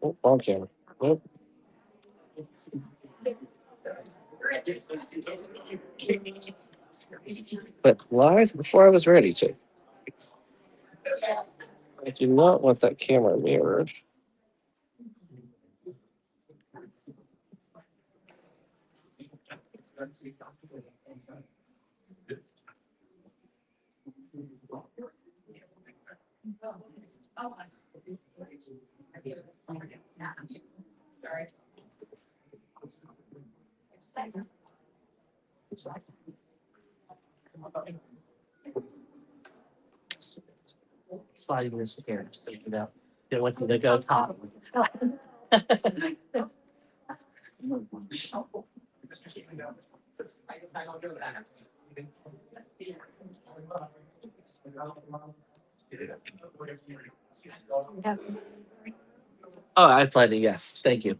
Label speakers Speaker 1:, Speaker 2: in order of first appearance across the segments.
Speaker 1: Oh, okay. Well, but live before I was ready to. I do not want that camera mirrored. Sliding this chair, so you know, they want you to go top. Oh, I plenty. Yes, thank you.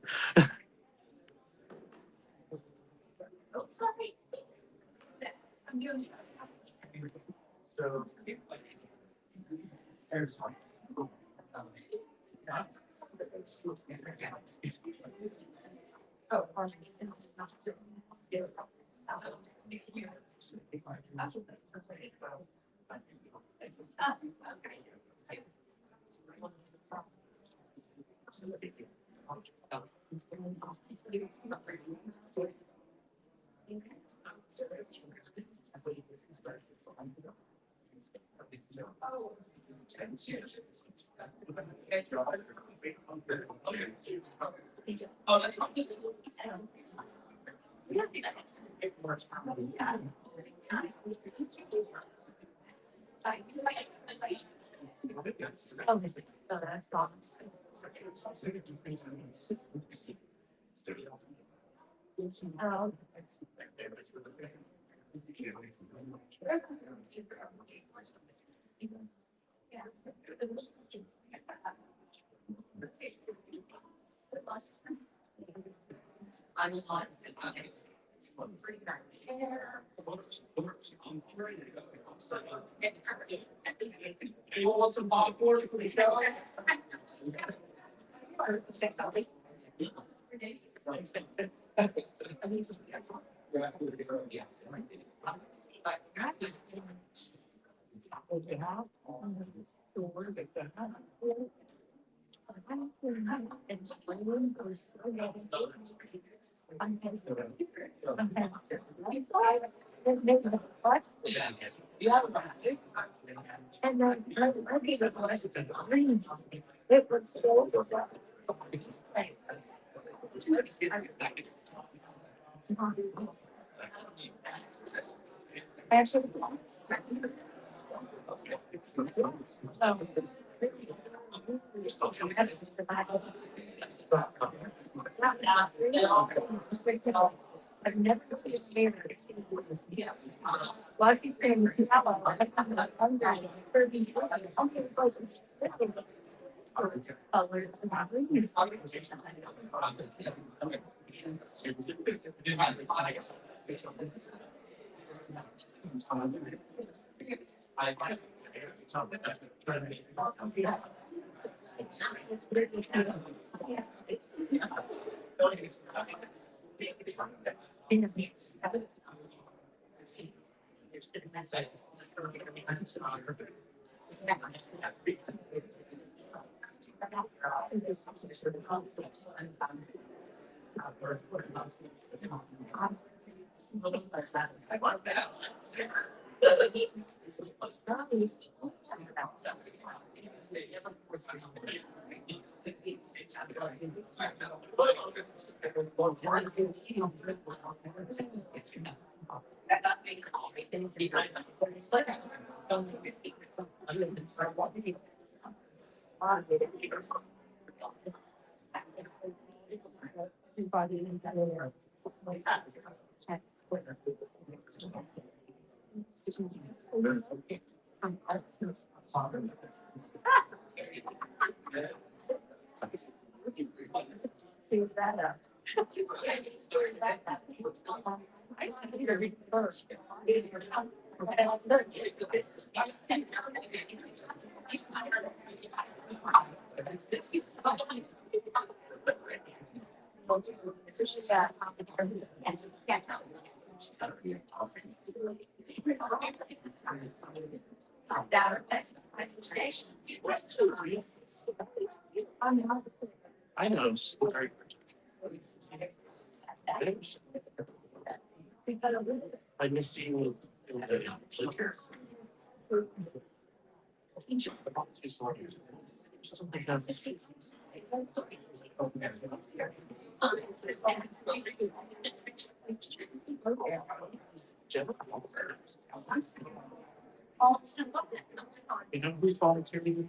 Speaker 2: Figures that up. So she said, yes, yes. She said,
Speaker 1: I know. I miss seeing you. You know who's volunteering?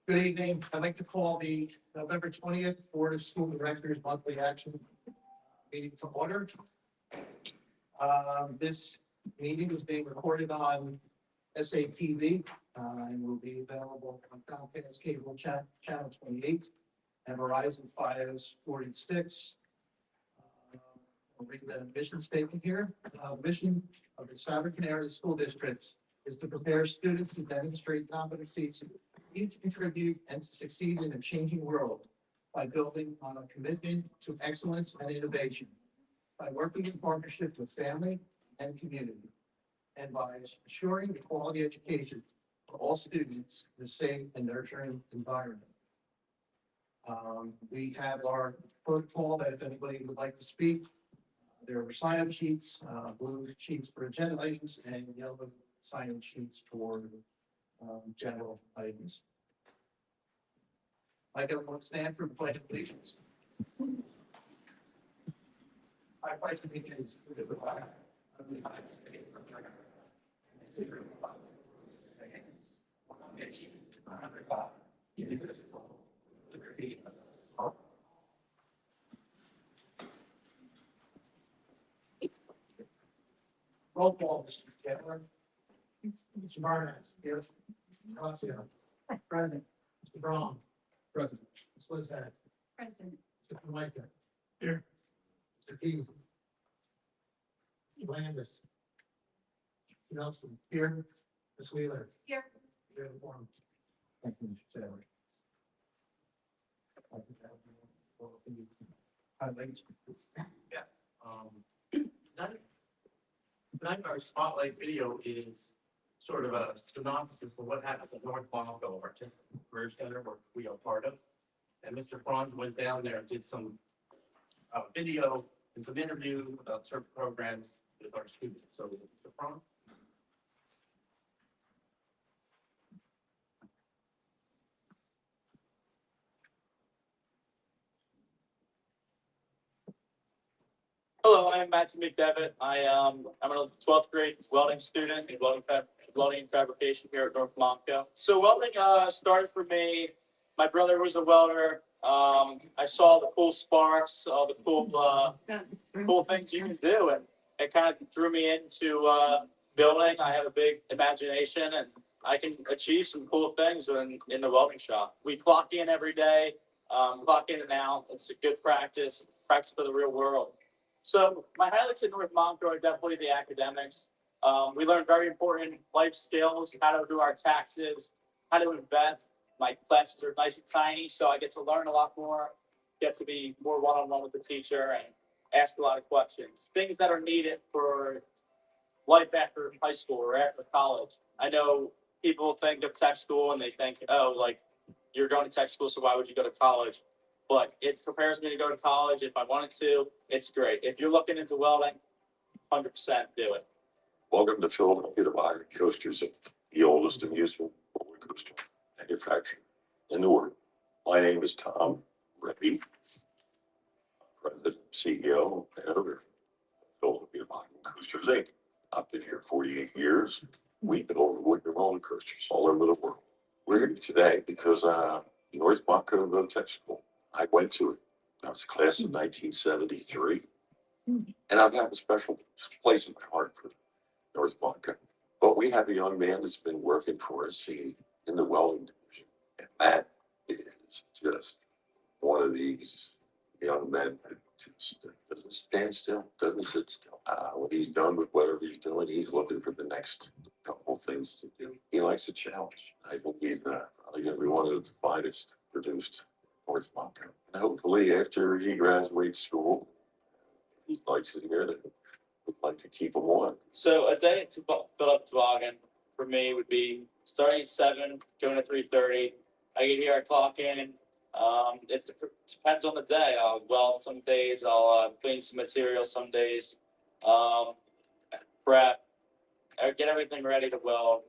Speaker 3: Good evening. I'd like to call the November 20th Board of School Directors Monthly Action Meeting to order. This meeting is being recorded on SATV and will be available on Comcast Cable Channel 28 and Verizon Fios 46. I'll read the mission statement here. Mission of the Souderton Area School District is to prepare students to demonstrate competencies need to contribute and to succeed in a changing world by building on a commitment to excellence and innovation, by working in partnership with family and community, and by assuring the quality education for all students in a safe and nurturing environment. We have our protocol that if anybody would like to speak, there are sign-up sheets, blue sheets for agenda items and yellow sign-up sheets for general items. I don't stand for the pledge of allegiance. I pledge allegiance to the flag of the United States of America, and to the republic for one nation, under God, indivisible, with liberty and all. Roll call, Mr. Chandler. Mr. Barnes. Here. Gracia. Present. Mr. Braun. Present. Ms. Lizette.
Speaker 2: Present.
Speaker 3: Mr. Micah. Here. Mr. Keith. Landis. Nelson. Here. Ms. Wheeler.
Speaker 2: Here.
Speaker 3: Here. Form. Thank you, Mr. Chairman.
Speaker 1: Tonight our spotlight video is sort of a synopsis of what happens at North Marlboro, our Converge Center, where we are part of. And Mr. Franz went down there and did some video and some interview about certain programs with our students. So, Mr. Franz?
Speaker 4: Hello, I'm Matthew McDevitt. I'm a 12th grade welding student in welding and fabrication here at North Montco. So welding started for me. My brother was a welder. I saw the cool sparks, all the cool things you can do, and it kind of drew me into building. I have a big imagination, and I can achieve some cool things in the welding shop. We clock in every day, clock in and out. It's a good practice for the real world. So my highlights at North Montco are definitely the academics. We learn very important life skills, how to do our taxes, how to invest. My classes are nice and tiny, so I get to learn a lot more, get to be more one-on-one with the teacher and ask a lot of questions. Things that are needed for life after high school or after college. I know people think of tech school and they think, oh, like you're going to tech school, so why would you go to college? But it prepares me to go to college if I wanted to. It's great. If you're looking into welding, 100% do it.
Speaker 5: Welcome to Philadelphia Toboggan Coasters, the oldest amusement roller coaster manufacturer in the world. My name is Tom Reddy, President, CEO, and owner of Philadelphia Toboggan Coasters, Inc. I've been here 48 years. We build wooden roller coasters all over the world. We're here today because North Montco Road Tech School. I went to it. I was a class of 1973. And I've had a special place in my heart for North Montco. But we have a young man that's been working for us in the welding division. And that is just one of these young men that just doesn't stand still, doesn't sit still. When he's done with whatever he's doing, he's looking for the next couple things to do. He likes a challenge. I think he's probably going to be one of the finest produced North Montco. And hopefully after he graduates school, he likes it here, that we'd like to keep him on.
Speaker 4: So a day to fill up toboggan for me would be starting at 7, going to 3:30. I get here, I clock in. It depends on the day. I'll weld some days. I'll clean some material some days. Prep. I get everything ready to weld.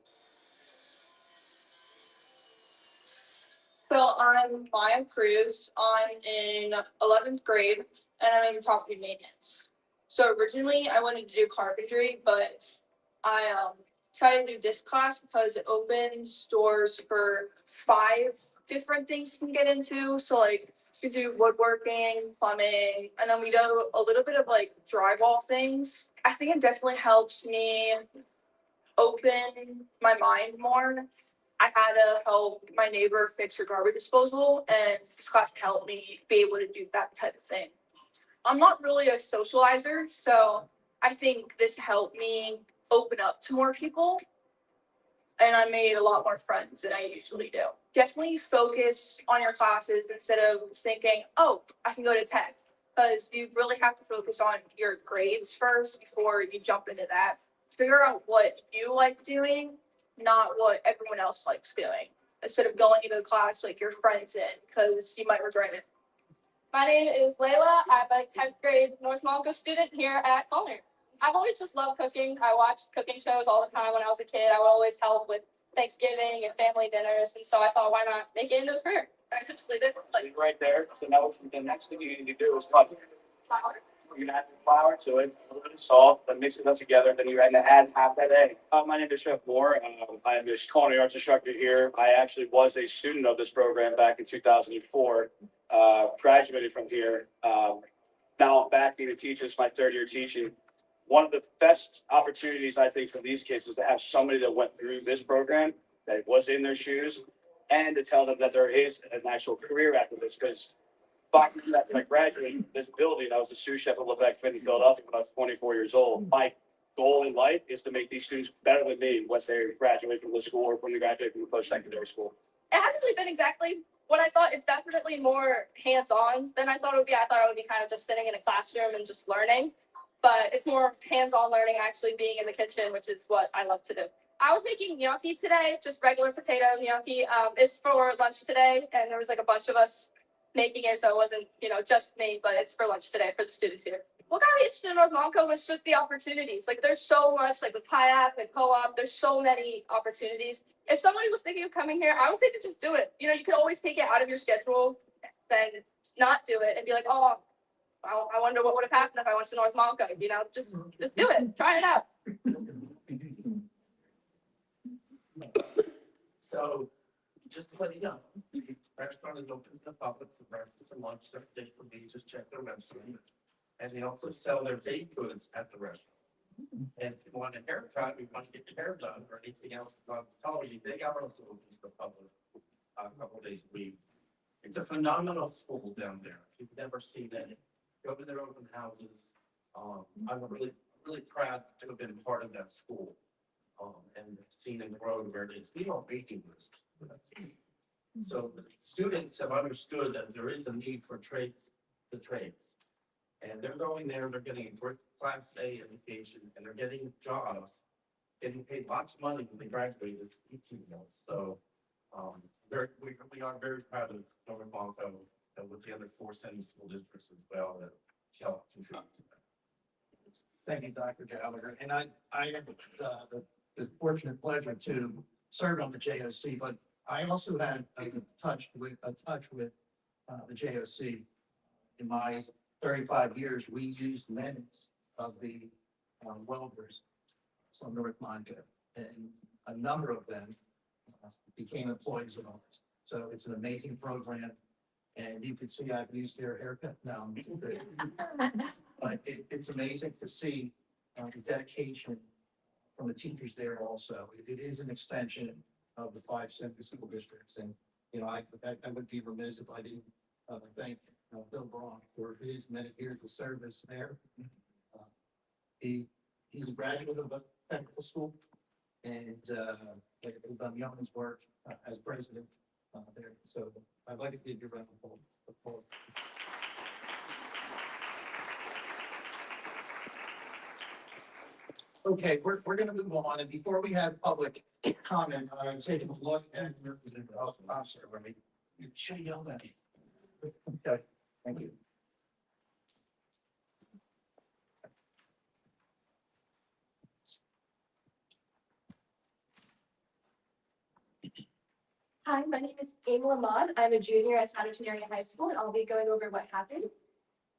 Speaker 6: So I'm Maya Cruz. I'm in 11th grade and I'm in property maintenance. So originally I wanted to do carpentry, but I decided to do this class because it opens doors for 5 different things you can get into. So like you can do woodworking, plumbing, and then we do a little bit of like drywall things. I think it definitely helps me open my mind more. I had to help my neighbor fix her garbage disposal, and this class helped me be able to do that type of thing. I'm not really a socializer, so I think this helped me open up to more people, and I made a lot more friends than I usually do. Definitely focus on your classes instead of thinking, oh, I can go to tech, because you really have to focus on your grades first before you jump into that. Figure out what you like doing, not what everyone else likes doing, instead of going into the class like your friends in, because you might regret it.
Speaker 7: My name is Layla. I'm a 10th grade North Montco student here at Culinary. I've always just loved cooking. I watched cooking shows all the time when I was a kid. I would always help with Thanksgiving and family dinners, and so I thought, why not make it into a career? I just did it.
Speaker 4: Like right there. So now the next thing you need to do is cut.
Speaker 7: Flour.
Speaker 4: You're gonna add flour to it, a little bit of salt, then mix it all together, then you're gonna add half that egg. My name is Chef Moore. I'm a culinary arts instructor here. I actually was a student of this program back in 2004. Graduated from here. Now I'm back being a teacher. It's my 3rd year teaching. One of the best opportunities I think for these kids is to have somebody that went through this program, that was in their shoes, and to tell them that there is an actual career after this. Because 5 years after I graduated this building, I was a sous chef at Lebec Fit in Philadelphia when I was 24 years old. My goal in life is to make these students better than me when they graduate from the school or when they graduate from the post-secondary school.
Speaker 7: It hasn't really been exactly what I thought. It's definitely more hands-on than I thought it would be. I thought it would be kind of just sitting in a classroom and just learning. But it's more hands-on learning, actually being in the kitchen, which is what I love to do. I was making gnocchi today, just regular potato gnocchi. It's for lunch today, and there was like a bunch of us making it so it wasn't, just me, but it's for lunch today for the students here. What got me interested in North Monco was just the opportunities. Like there's so much, like with PIAP and co-op, there's so many opportunities. If somebody was thinking of coming here, I would say to just do it. You could always take it out of your schedule, then not do it and be like, oh, I wonder what would have happened if I went to North Monco. Just do it, try it out.
Speaker 1: So, just to let you know, the restaurant is open to the public for breakfast and lunch, their dates will be, just check their website. And they also sell their baked goods at the restaurant. And if you want a haircut, you want to get your hair done or anything else, about color, they are also open to the public a couple days a week. It's a phenomenal school down there. If you've never seen it, go to their open houses. I'm really proud to have been part of that school. And seen it grow to where it is. We are waiting list for that school. So the students have understood that there is a need for the trades. And they're going there, they're getting a great class A education, and they're getting jobs, getting paid lots of money when they graduate as 18-year-olds. So we are very proud of North Monco and with the other 4 sending school districts as well that shall contribute to that.
Speaker 3: Thank you, Dr. Gallagher. And I had the fortunate pleasure to serve on the JOC, but I also had a touch with the JOC. In my 35 years, we used many of the welders from North Monco, and a number of them became employees of ours. So it's an amazing program, and you can see I've used their haircut now. But it's amazing to see the dedication from the teachers there also. It is an extension of the 5 central school districts, and I would be remiss if I didn't thank Bill Braun for his many years of service there. He's a graduate of a technical school, and he's done yeoman's work as president there. So I'd like to give you a round of applause. Okay, we're going to move on, and before we have public comment, I'm taking a look at Representative Officer. You should have yelled at me. Okay, thank you.
Speaker 2: Hi, my name is Amy Lamont. I'm a junior at Souderton Area High School, and I'll be going over what happened.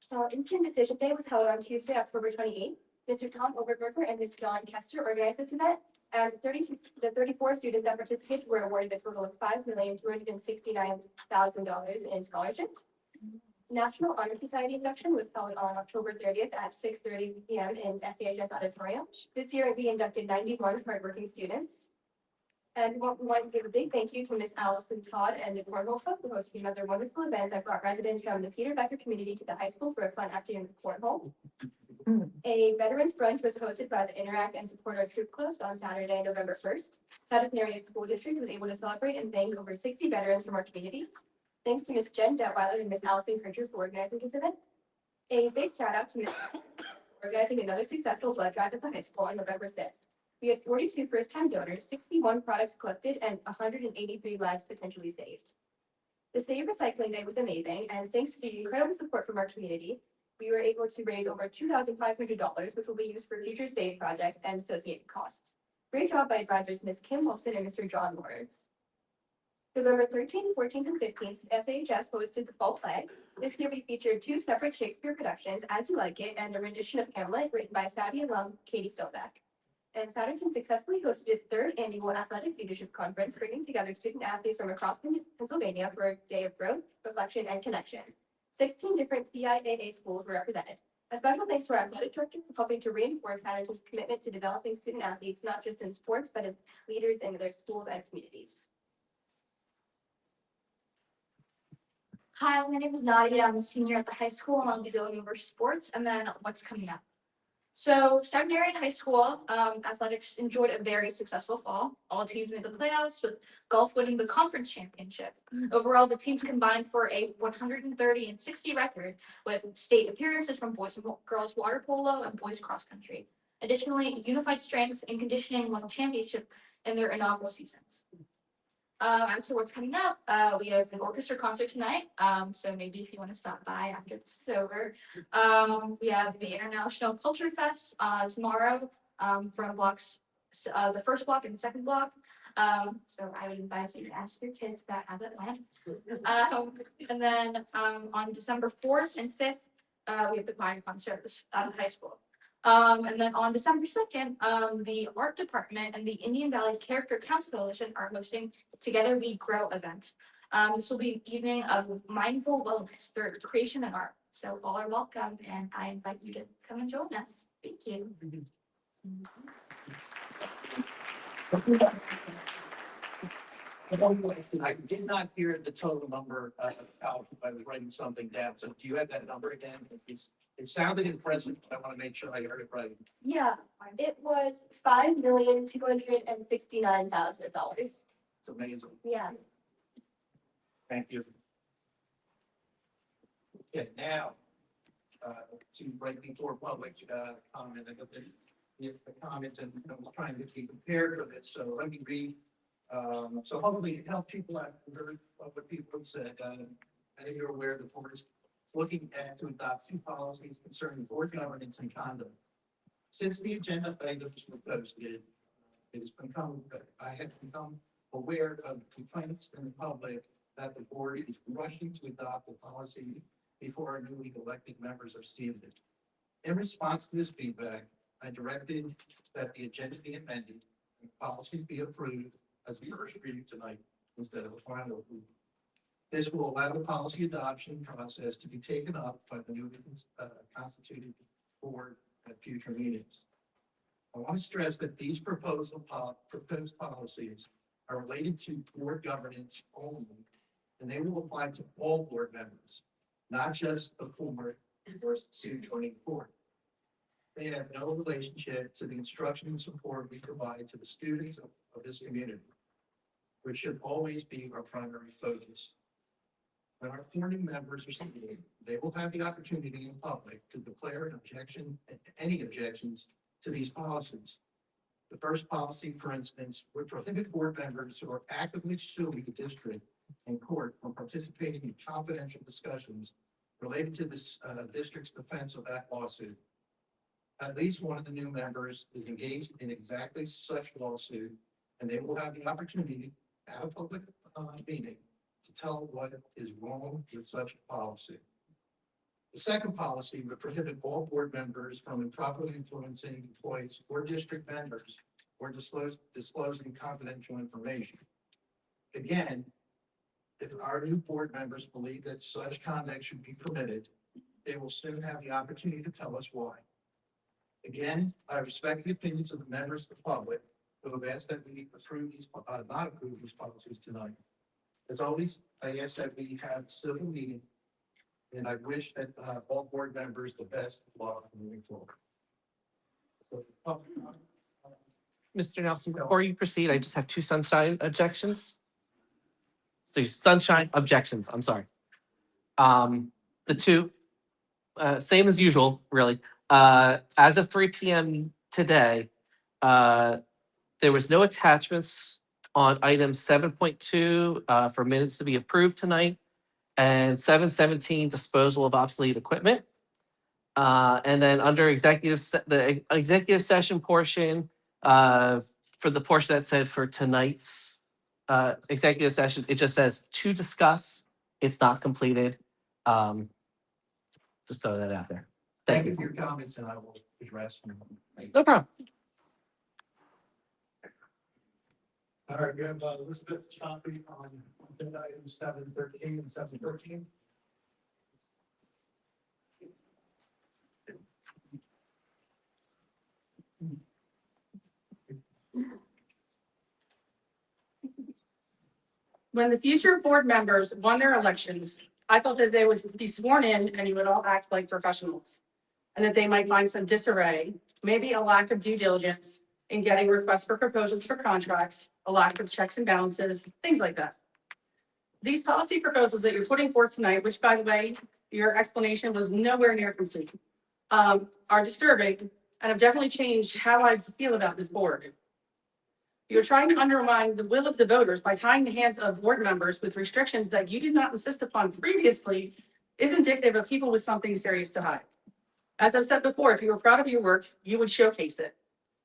Speaker 2: So Instant Decision Day was held on Tuesday, October 28th. Mr. Tom Overberger and Ms. Dawn Kester organized this event, and the 34 students that participated were awarded a total of $5,269,000 in scholarships. National Honor Society induction was held on October 30th at 6:30 p.m. in SAHS Auditorium. This year, we inducted 91 hardworking students. And we want to give a big thank you to Ms. Allison Todd and the Cornhole Club for hosting another wonderful event that brought residents from the Peter Becker community to the high school for a fun afternoon of cornhole. A veterans brunch was hosted by the Interact and Support Our Troop Clubs on Saturday, November 1st. Souderton Area School District was able to celebrate and thank over 60 veterans from our community. Thanks to Ms. Jen Detweiler and Ms. Allison Kircher for organizing this event. A big shout out to Ms. for organizing another successful blood drive at the high school on November 6th. We had 42 first-time donors, 61 products collected, and 183 lives potentially saved. The Save Recycling Day was amazing, and thanks to the incredible support from our community, we were able to raise over $2,500, which will be used for future SAVE projects and associated costs. Great job by advisors Ms. Kim Wilson and Mr. John Lawrence. November 13th, 14th, and 15th, SAHS hosted the fall play. This year we featured 2 separate Shakespeare productions, As You Like It, and a rendition of Hamlet written by Saudi alum Katie Stovak. And Souderton successfully hosted its 3rd annual athletic leadership conference, bringing together student athletes from across Pennsylvania for a day of growth, reflection, and connection. 16 different PIAA schools were represented. A special thanks to our athletic director for helping to reinforce Souderton's commitment to developing student athletes, not just in sports, but as leaders in their schools and communities.
Speaker 8: Hi, my name is Nadia. I'm a senior at the high school, and I'll be going over sports and then what's coming up. So, Souderton Area High School athletics enjoyed a very successful fall. All teams made the playoffs, with golf winning the conference championship. Overall, the teams combined for a 130-60 record, with state appearances from boys and girls water polo and boys cross country. Additionally, Unified Strength and Conditioning won the championship in their inaugural seasons. As for what's coming up, we have an orchestra concert tonight. So maybe if you want to stop by after this is over. We have the International Culture Fest tomorrow from the first block and the second block. So I would advise you to ask your kids about how that went. And then on December 4th and 5th, we have the choir concert at the high school. And then on December 2nd, the art department and the Indian Valley Character Council Coalition are hosting Together We Grow event. This will be an evening of mindful wellness through creation and art. So all are welcome, and I invite you to come and join us. Thank you.
Speaker 3: I did not hear the total number out. I was writing something down. So do you have that number again? It sounded impressive, but I want to make sure I heard it right.
Speaker 2: Yeah, it was $5,269,000.
Speaker 3: It's amazing.
Speaker 2: Yeah.
Speaker 3: Thank you. Okay, now, to right before public comment, I got the comments and I'm trying to be prepared for this, so let me read. So hopefully help people out, heard what people have said. I think you're aware the board is looking to adopt 2 policies concerning board governance and conduct. Since the agenda items were posted, I have become aware of complaints in the public that the board is rushing to adopt the policy before our newly elected members are seated. In response to this feedback, I directed that the agenda be amended and policies be approved as a first reading tonight instead of a final approval. This will allow the policy adoption process to be taken up by the newly constituted board at future meetings. I want to stress that these proposed policies are related to board governance only, and they will apply to all board members, not just the former or soon joining board. They have no relationship to the instruction and support we provide to the students of this community, which should always be our primary focus. When our founding members are seated, they will have the opportunity in public to declare an objection, any objections to these policies. The first policy, for instance, would prohibit board members who are actively suing the district in court from participating in confidential discussions related to this district's defense of that lawsuit. At least one of the new members is engaged in exactly such lawsuit, and they will have the opportunity at a public meeting to tell what is wrong with such a policy. The second policy would prohibit all board members from improperly influencing employees or district members or disclosing confidential information. Again, if our new board members believe that such conduct should be permitted, they will soon have the opportunity to tell us why. Again, I respect the opinions of the members of the public who have asked that we approve these, not approve these policies tonight. As always, I ask that we have a civil meeting, and I wish that all board members the best of luck moving forward.
Speaker 9: Mr. Nelson, before you proceed, I just have 2 sunshine objections. So sunshine objections, I'm sorry. The 2, same as usual, really. As of 3 p.m. today, there was no attachments on item 7.2 for minutes to be approved tonight, and 7.17 disposal of obsolete equipment. And then under the executive session portion, for the portion that said for tonight's executive session, it just says to discuss. It's not completed. Just throw that out there.
Speaker 3: Thank you for your comments, and I will address them.
Speaker 9: No problem.
Speaker 3: All right, we have Elizabeth Choppy on agenda items 7.13 and 7.14.
Speaker 10: When the future board members won their elections, I thought that they would be sworn in and you would all act like professionals. And that they might find some disarray, maybe a lack of due diligence in getting requests for proposals for contracts, a lack of checks and balances, things like that. These policy proposals that you're putting forth tonight, which by the way, your explanation was nowhere near complete, are disturbing and have definitely changed how I feel about this board. You're trying to undermine the will of the voters by tying the hands of board members with restrictions that you did not insist upon previously is indicative of people with something serious to hide. As I've said before, if you were proud of your work, you would showcase it.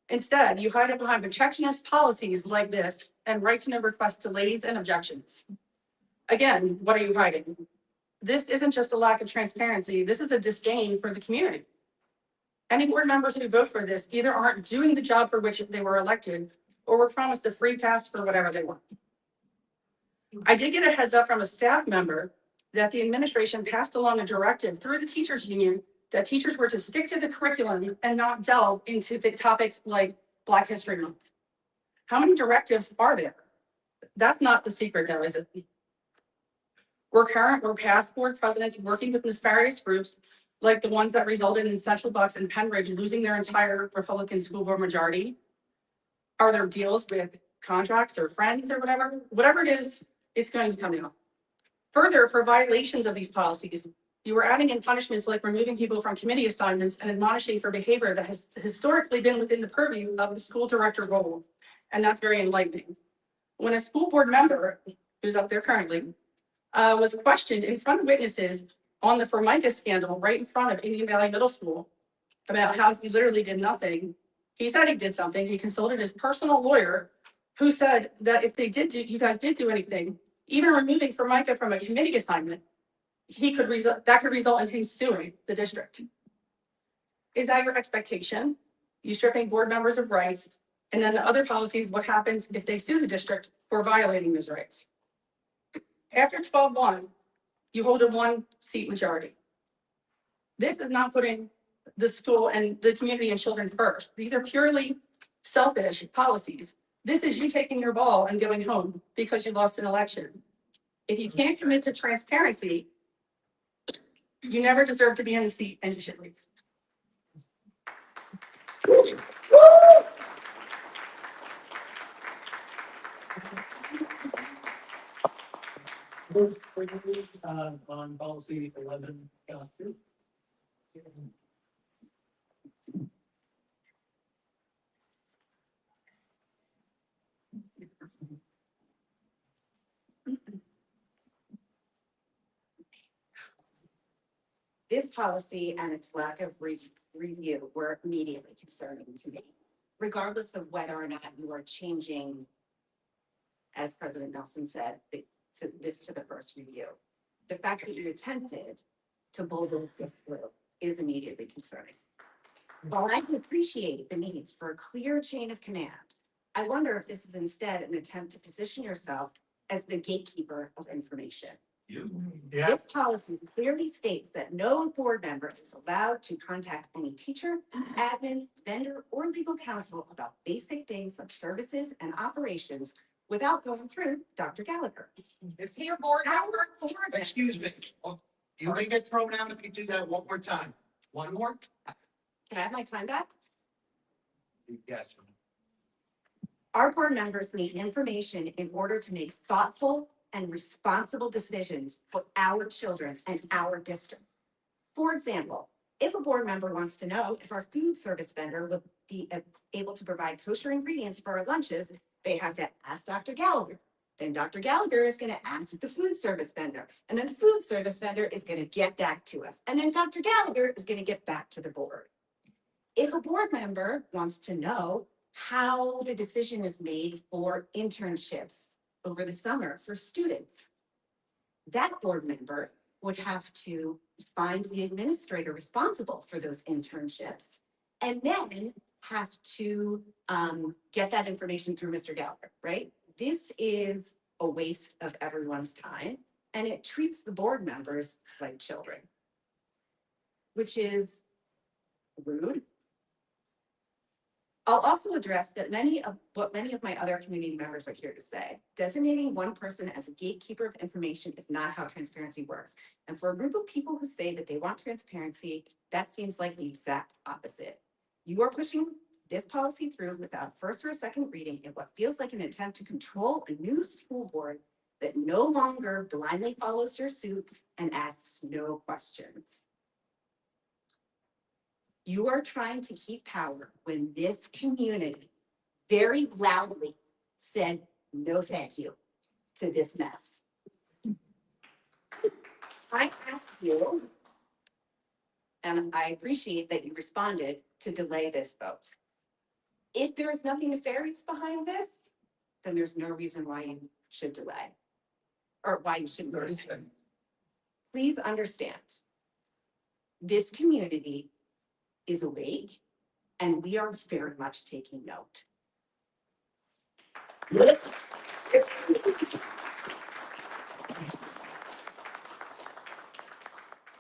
Speaker 10: Instead, you hide it behind protectionist policies like this and right to know request delays and objections. Again, what are you hiding? This isn't just a lack of transparency. This is a disdain for the community. Any board members who vote for this either aren't doing the job for which they were elected or were promised a free pass for whatever they want. I did get a heads up from a staff member that the administration passed along a directive through the teachers union that teachers were to stick to the curriculum and not delve into the topics like Black History Month. How many directives are there? That's not the secret though, is it? We're current or past board presidents working with nefarious groups like the ones that resulted in Central Bucks and Penridge losing their entire Republican school board majority. Are there deals with contracts or friends or whatever? Whatever it is, it's going to come out. Further, for violations of these policies, you were adding in punishments like removing people from committee assignments and admonishing for behavior that has historically been within the purview of the school director role. And that's very enlightening. When a school board member, who's up there currently, was questioned in front of witnesses on the Formica scandal right in front of Indian Valley Middle School about how he literally did nothing. He said he did something. He consulted his personal lawyer who said that if they did do, you guys did do anything, even removing Formica from a committee assignment, that could result in him suing the district. Is that your expectation? You stripping board members of rights, and then the other policies, what happens if they sue the district for violating those rights? After 12-1, you hold a 1-seat majority. This is not putting the school and the community and children first. These are purely selfish policies. This is you taking your ball and going home because you lost an election. If you can't commit to transparency, you never deserve to be in the seat and you should leave.
Speaker 3: On policy 11.
Speaker 11: This policy and its lack of review were immediately concerning to me, regardless of whether or not you are changing, as President Nelson said, to the first review. The fact that you attempted to bulldoze this through is immediately concerning. While I can appreciate the need for a clear chain of command, I wonder if this is instead an attempt to position yourself as the gatekeeper of information.
Speaker 3: Yeah.
Speaker 11: This policy clearly states that no board member is allowed to contact any teacher, admin, vendor, or legal counsel about basic things like services and operations without going through Dr. Gallagher.
Speaker 10: Is he your board member?
Speaker 3: Excuse me. You may get thrown out if you do that one more time. One more?
Speaker 11: Can I have my time back?
Speaker 3: Yes.
Speaker 11: Our board members need information in order to make thoughtful and responsible decisions for our children and our district. For example, if a board member wants to know if our food service vendor will be able to provide kosher ingredients for our lunches, they have to ask Dr. Gallagher. Then Dr. Gallagher is going to ask the food service vendor, and then the food service vendor is going to get back to us. And then Dr. Gallagher is going to get back to the board. If a board member wants to know how the decision is made for internships over the summer for students, that board member would have to find the administrator responsible for those internships and then have to get that information through Mr. Gallagher, right? This is a waste of everyone's time, and it treats the board members like children, which is rude. I'll also address that many of my other community members are here to say. Designating one person as a gatekeeper of information is not how transparency works. And for a group of people who say that they want transparency, that seems like the exact opposite. You are pushing this policy through without a first or a second reading in what feels like an attempt to control a new school board that no longer blindly follows your suits and asks no questions. You are trying to keep power when this community very loudly said no thank you to this mess. I asked you, and I appreciate that you responded, to delay this vote. If there is nothing nefarious behind this, then there's no reason why you should delay. Or why you shouldn't. delay. Please understand, this community is awake and we are very much taking note.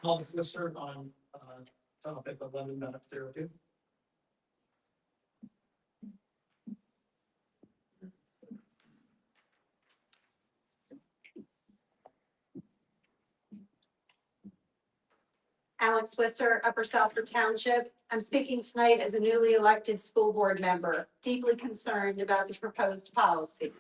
Speaker 3: Officer on, topic 11.02.
Speaker 12: Alex Wisser, Upper Southern Township. I'm speaking tonight as a newly elected school board member, deeply concerned about the proposed policy.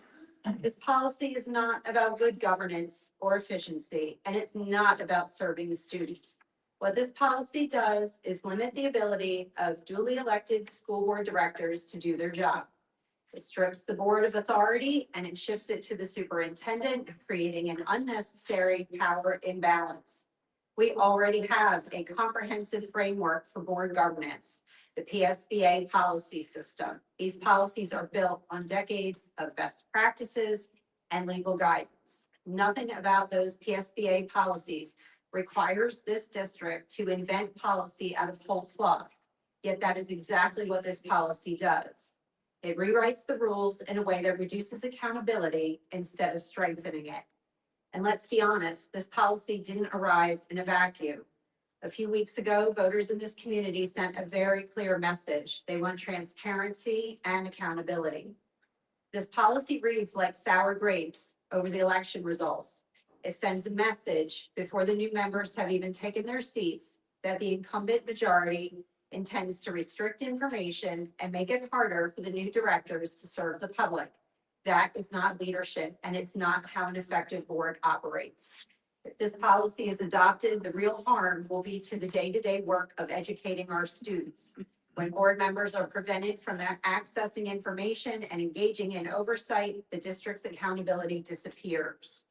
Speaker 12: This policy is not about good governance or efficiency, and it's not about serving the students. What this policy does is limit the ability of duly elected school board directors to do their job. It strips the board of authority and it shifts it to the superintendent, creating an unnecessary power imbalance. We already have a comprehensive framework for board governance, the PSBA policy system. These policies are built on decades of best practices and legal guidance. Nothing about those PSBA policies requires this district to invent policy out of whole cloth. Yet that is exactly what this policy does. It rewrites the rules in a way that reduces accountability instead of strengthening it. And let's be honest, this policy didn't arise in a vacuum. A few weeks ago, voters in this community sent a very clear message. They want transparency and accountability. This policy reads like sour grapes over the election results. It sends a message before the new members have even taken their seats that the incumbent majority intends to restrict information and make it harder for the new directors to serve the public. That is not leadership, and it's not how an effective board operates. If this policy is adopted, the real harm will be to the day-to-day work of educating our students. When board members are prevented from accessing information and engaging in oversight, the district's accountability disappears.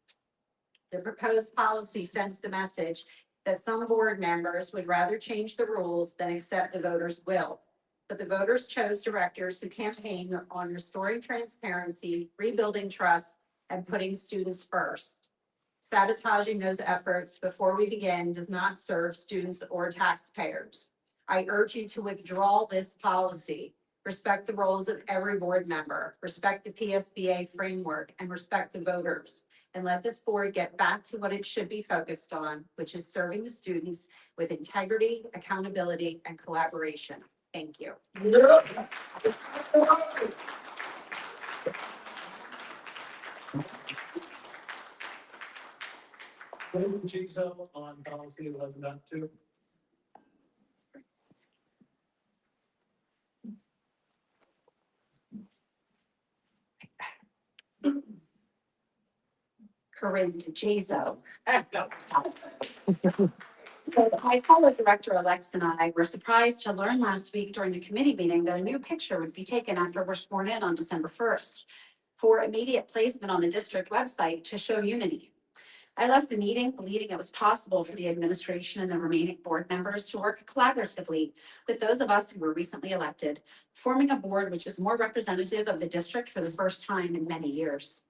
Speaker 12: The proposed policy sends the message that some board members would rather change the rules than accept the voters' will. But the voters chose directors who campaigned on restoring transparency, rebuilding trust, and putting students first. Sabotaging those efforts before we begin does not serve students or taxpayers. I urge you to withdraw this policy. Respect the roles of every board member, respect the PSBA framework, and respect the voters. And let this board get back to what it should be focused on, which is serving the students with integrity, accountability, and collaboration. Thank you.
Speaker 3: Chizo on policy 11.2.
Speaker 11: Corinne DeJazo. So my fellow director-elects and I were surprised to learn last week during the committee meeting that a new picture would be taken after we're sworn in on December 1st for immediate placement on the district website to show unity. I left the meeting believing it was possible for the administration and the remaining board members to work collaboratively with those of us who were recently elected, forming a board which is more representative of the district for the first time in many years.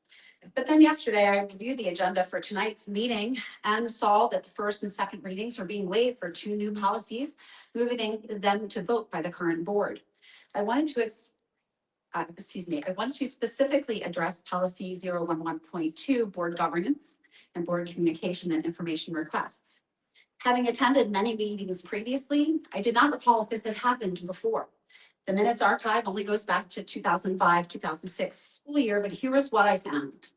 Speaker 11: But then yesterday, I reviewed the agenda for tonight's meeting and saw that the first and second readings are being waived for two new policies, moving them to vote by the current board. I wanted to specifically address policy 011.2, board governance and board communication and information requests. Having attended many meetings previously, I did not recall if this had happened before. The minutes archive only goes back to 2005, 2006 school year, but here is what I found.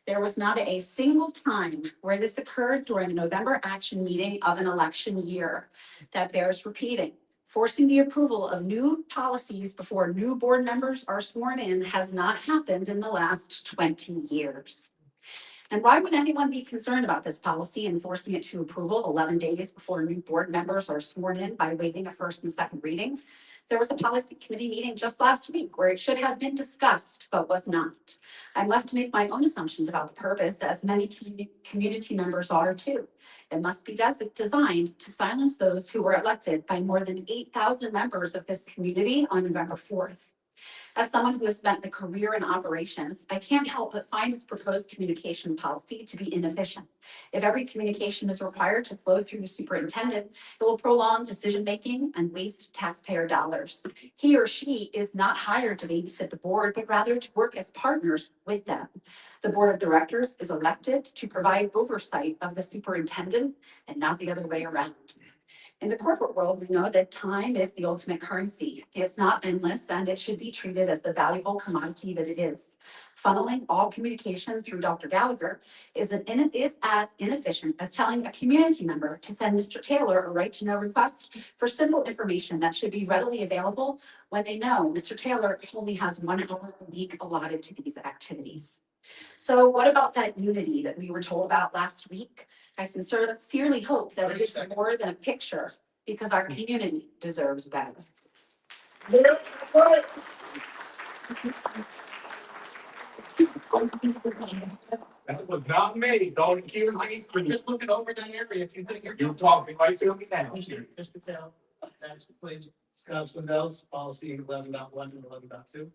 Speaker 11: There was not a single time where this occurred during a November action meeting of an election year. That bears repeating. Forcing the approval of new policies before new board members are sworn in has not happened in the last 20 years. And why would anyone be concerned about this policy and forcing it to approval 11 days before new board members are sworn in by waiving a first and second reading? There was a policy committee meeting just last week where it should have been discussed, but was not. I'm left to make my own assumptions about the purpose, as many community members are too. It must be designed to silence those who were elected by more than 8,000 members of this community on November 4th. As someone who has spent a career in operations, I can't help but find this proposed communication policy to be inefficient. If every communication is required to flow through the superintendent, it will prolong decision-making and waste taxpayer dollars. He or she is not hired to babysit the board, but rather to work as partners with them. The board of directors is elected to provide oversight of the superintendent and not the other way around. In the corporate world, we know that time is the ultimate currency. It's not endless, and it should be treated as the valuable commodity that it is. Funneling all communication through Dr. Gallagher is as inefficient as telling a community member to send Mr. Taylor a right-to-know request for simple information that should be readily available when they know Mr. Taylor only has 1 hour a week allotted to these activities. So what about that unity that we were told about last week? I sincerely hope that it is more than a picture, because our community deserves better.
Speaker 3: That was not me. Don't accuse me. We're just looking over that area. If you think you're talking right to me now. Mr. Taylor, next, please. Scott Swindell's policy 11.1 and 11.2.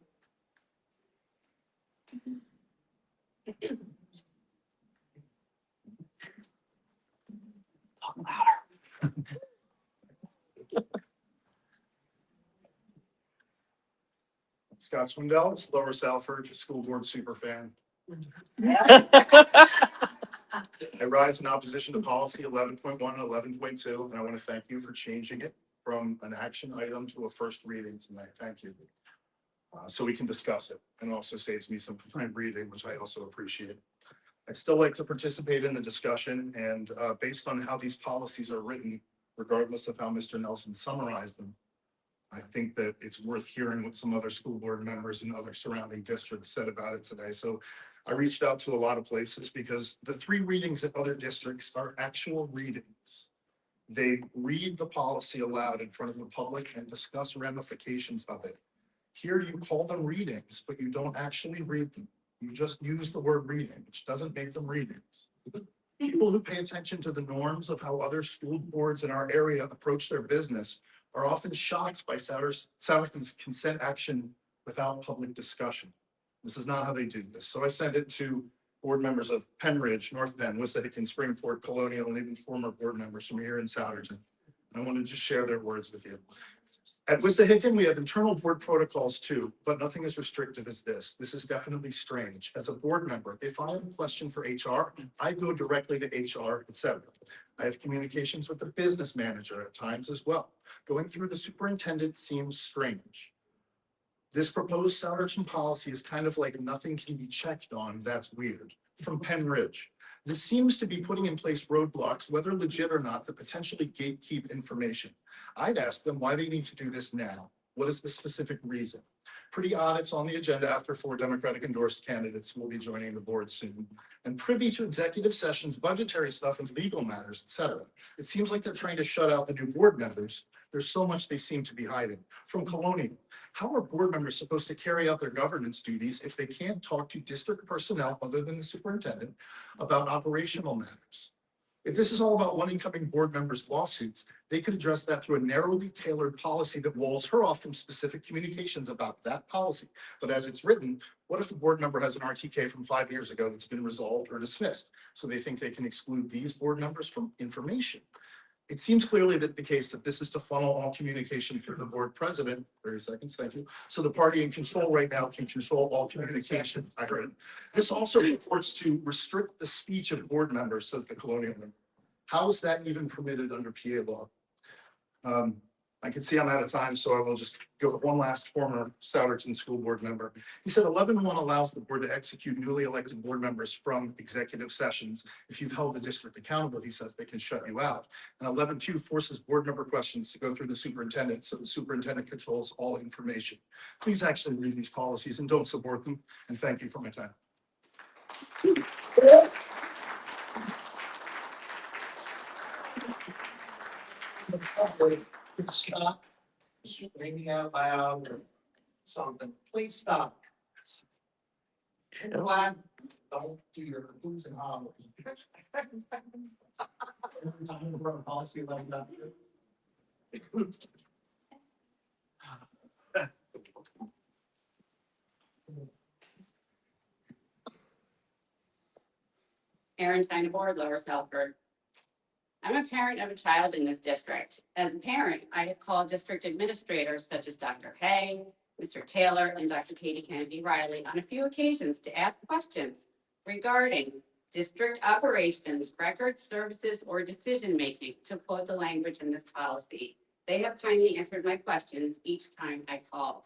Speaker 9: Talk louder.
Speaker 13: Scott Swindell, Lower Salford, school board super fan. I rise in opposition to policy 11.1 and 11.2, and I want to thank you for changing it from an action item to a first reading tonight. Thank you. So we can discuss it, and also saves me some time reading, which I also appreciate. I'd still like to participate in the discussion, and based on how these policies are written, regardless of how Mr. Nelson summarized them, I think that it's worth hearing what some other school board members and other surrounding districts said about it today. So I reached out to a lot of places because the 3 readings at other districts are actual readings. They read the policy aloud in front of the public and discuss ramifications of it. Here you call them readings, but you don't actually read them. You just use the word reading, which doesn't make them readings. People who pay attention to the norms of how other school boards in our area approach their business are often shocked by Souderton's consent action without public discussion. This is not how they do this. So I sent it to board members of Penn Ridge, North Penn, Wissahickon, Springford, Colonial, and even former board members from here in Souderton. I want to just share their words with you. At Wissahickon, we have internal board protocols too, but nothing as restrictive as this. This is definitely strange. As a board member, if I have a question for HR, I go directly to HR, etc. I have communications with the business manager at times as well. Going through the superintendent seems strange. This proposed Souderton policy is kind of like nothing can be checked on. That's weird. From Penn Ridge. This seems to be putting in place roadblocks, whether legit or not, that potentially gatekeep information. I'd ask them why they need to do this now. What is the specific reason? Pretty odd it's on the agenda after 4 Democratic endorsed candidates will be joining the board soon. And privy to executive sessions, budgetary stuff, and legal matters, etc. It seems like they're trying to shut out the new board members. There's so much they seem to be hiding. From Colonial, how are board members supposed to carry out their governance duties if they can't talk to district personnel other than the superintendent about operational matters? If this is all about one incoming board member's lawsuits, they could address that through a narrowly tailored policy that walls her off from specific communications about that policy. But as it's written, what if a board member has an RTK from 5 years ago that's been resolved or dismissed? So they think they can exclude these board members from information. It seems clearly that the case that this is to funnel all communication through the board president, 30 seconds, thank you. So the party in control right now can control all communication. I heard it. This also reports to restrict the speech of board members, says the Colonial member. How is that even permitted under PA law? I can see I'm out of time, so I will just go with one last former Souderton school board member. He said 11.1 allows the board to execute newly elected board members from executive sessions. If you've held the district accountable, he says they can shut you out. And 11.2 forces board member questions to go through the superintendent, so the superintendent controls all information. Please actually read these policies and don't support them. And thank you for my time.
Speaker 3: Scott, screaming out loud or something, please stop. Glad, don't do your who's and hollers. Every time we run a policy like that.
Speaker 14: Erin Board, Lower Southford. I'm a parent of a child in this district. As a parent, I have called district administrators such as Dr. Hay, Mr. Taylor, and Dr. Katie Kennedy Riley on a few occasions to ask questions regarding district operations, records, services, or decision-making, to quote the language in this policy. They have kindly answered my questions each time I called.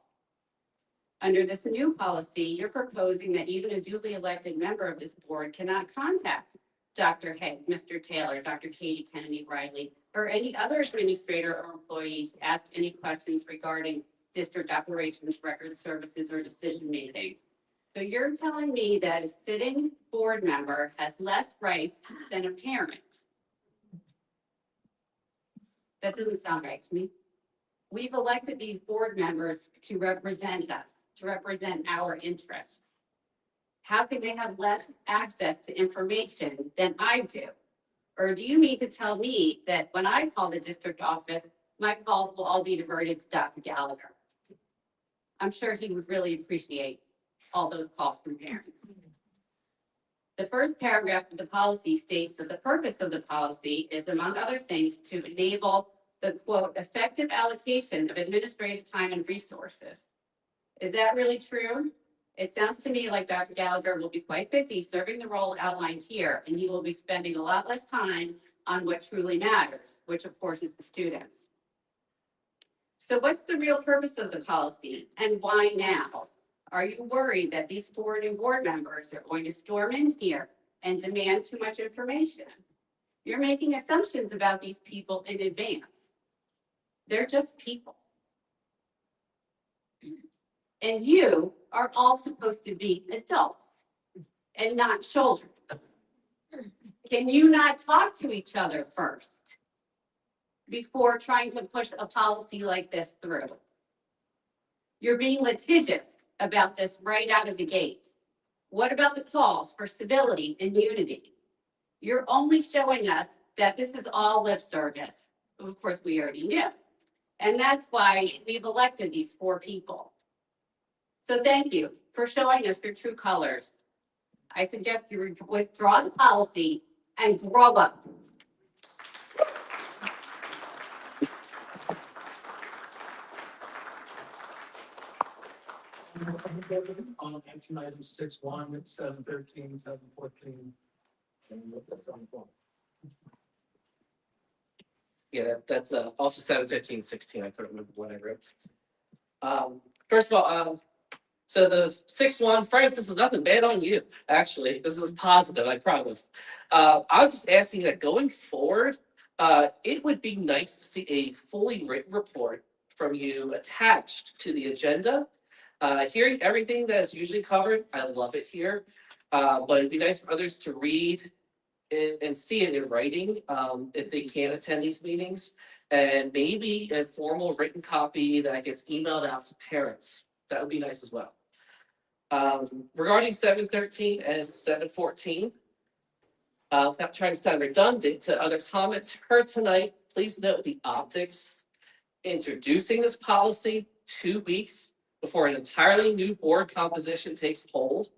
Speaker 14: Under this new policy, you're proposing that even a duly elected member of this board cannot contact Dr. Hay, Mr. Taylor, Dr. Katie Kennedy Riley, or any other administrator or employee to ask any questions regarding district operations, record services, or decision-making. So you're telling me that a sitting board member has less rights than a parent? That doesn't sound right to me. We've elected these board members to represent us, to represent our interests. How can they have less access to information than I do? Or do you mean to tell me that when I call the district office, my calls will all be diverted to Dr. Gallagher? I'm sure he would really appreciate all those calls from parents. The first paragraph of the policy states that the purpose of the policy is, among other things, to enable the quote, effective allocation of administrative time and resources. Is that really true? It sounds to me like Dr. Gallagher will be quite busy serving the role outlined here, and he will be spending a lot less time on what truly matters, which of course is the students. So what's the real purpose of the policy, and why now? Are you worried that these 4 new board members are going to storm in here and demand too much information? You're making assumptions about these people in advance. They're just people. And you are all supposed to be adults and not children. Can you not talk to each other first before trying to push a policy like this through? You're being litigious about this right out of the gate. What about the calls for civility and unity? You're only showing us that this is all lip service. Of course, we already knew. And that's why we've elected these 4 people. So thank you for showing us your true colors. I suggest you withdraw the policy and grow up.
Speaker 3: On action items 6.1, 7.13, 7.14. And what that's on the phone.
Speaker 9: Yeah, that's also 7, 15, 16. I couldn't remember what I wrote. First of all, so the 6.1, Frank, this is nothing bad on you. Actually, this is positive, I promise. I'm just asking that going forward, it would be nice to see a fully written report from you attached to the agenda. Hearing everything that is usually covered, I love it here. But it'd be nice for others to read and see it in writing, if they can't attend these meetings. And maybe a formal written copy that gets emailed out to parents. That would be nice as well. Regarding 7.13 and 7.14, without trying to sound redundant to other comments heard tonight, please note the optics introducing this policy 2 weeks before an entirely new board composition takes hold.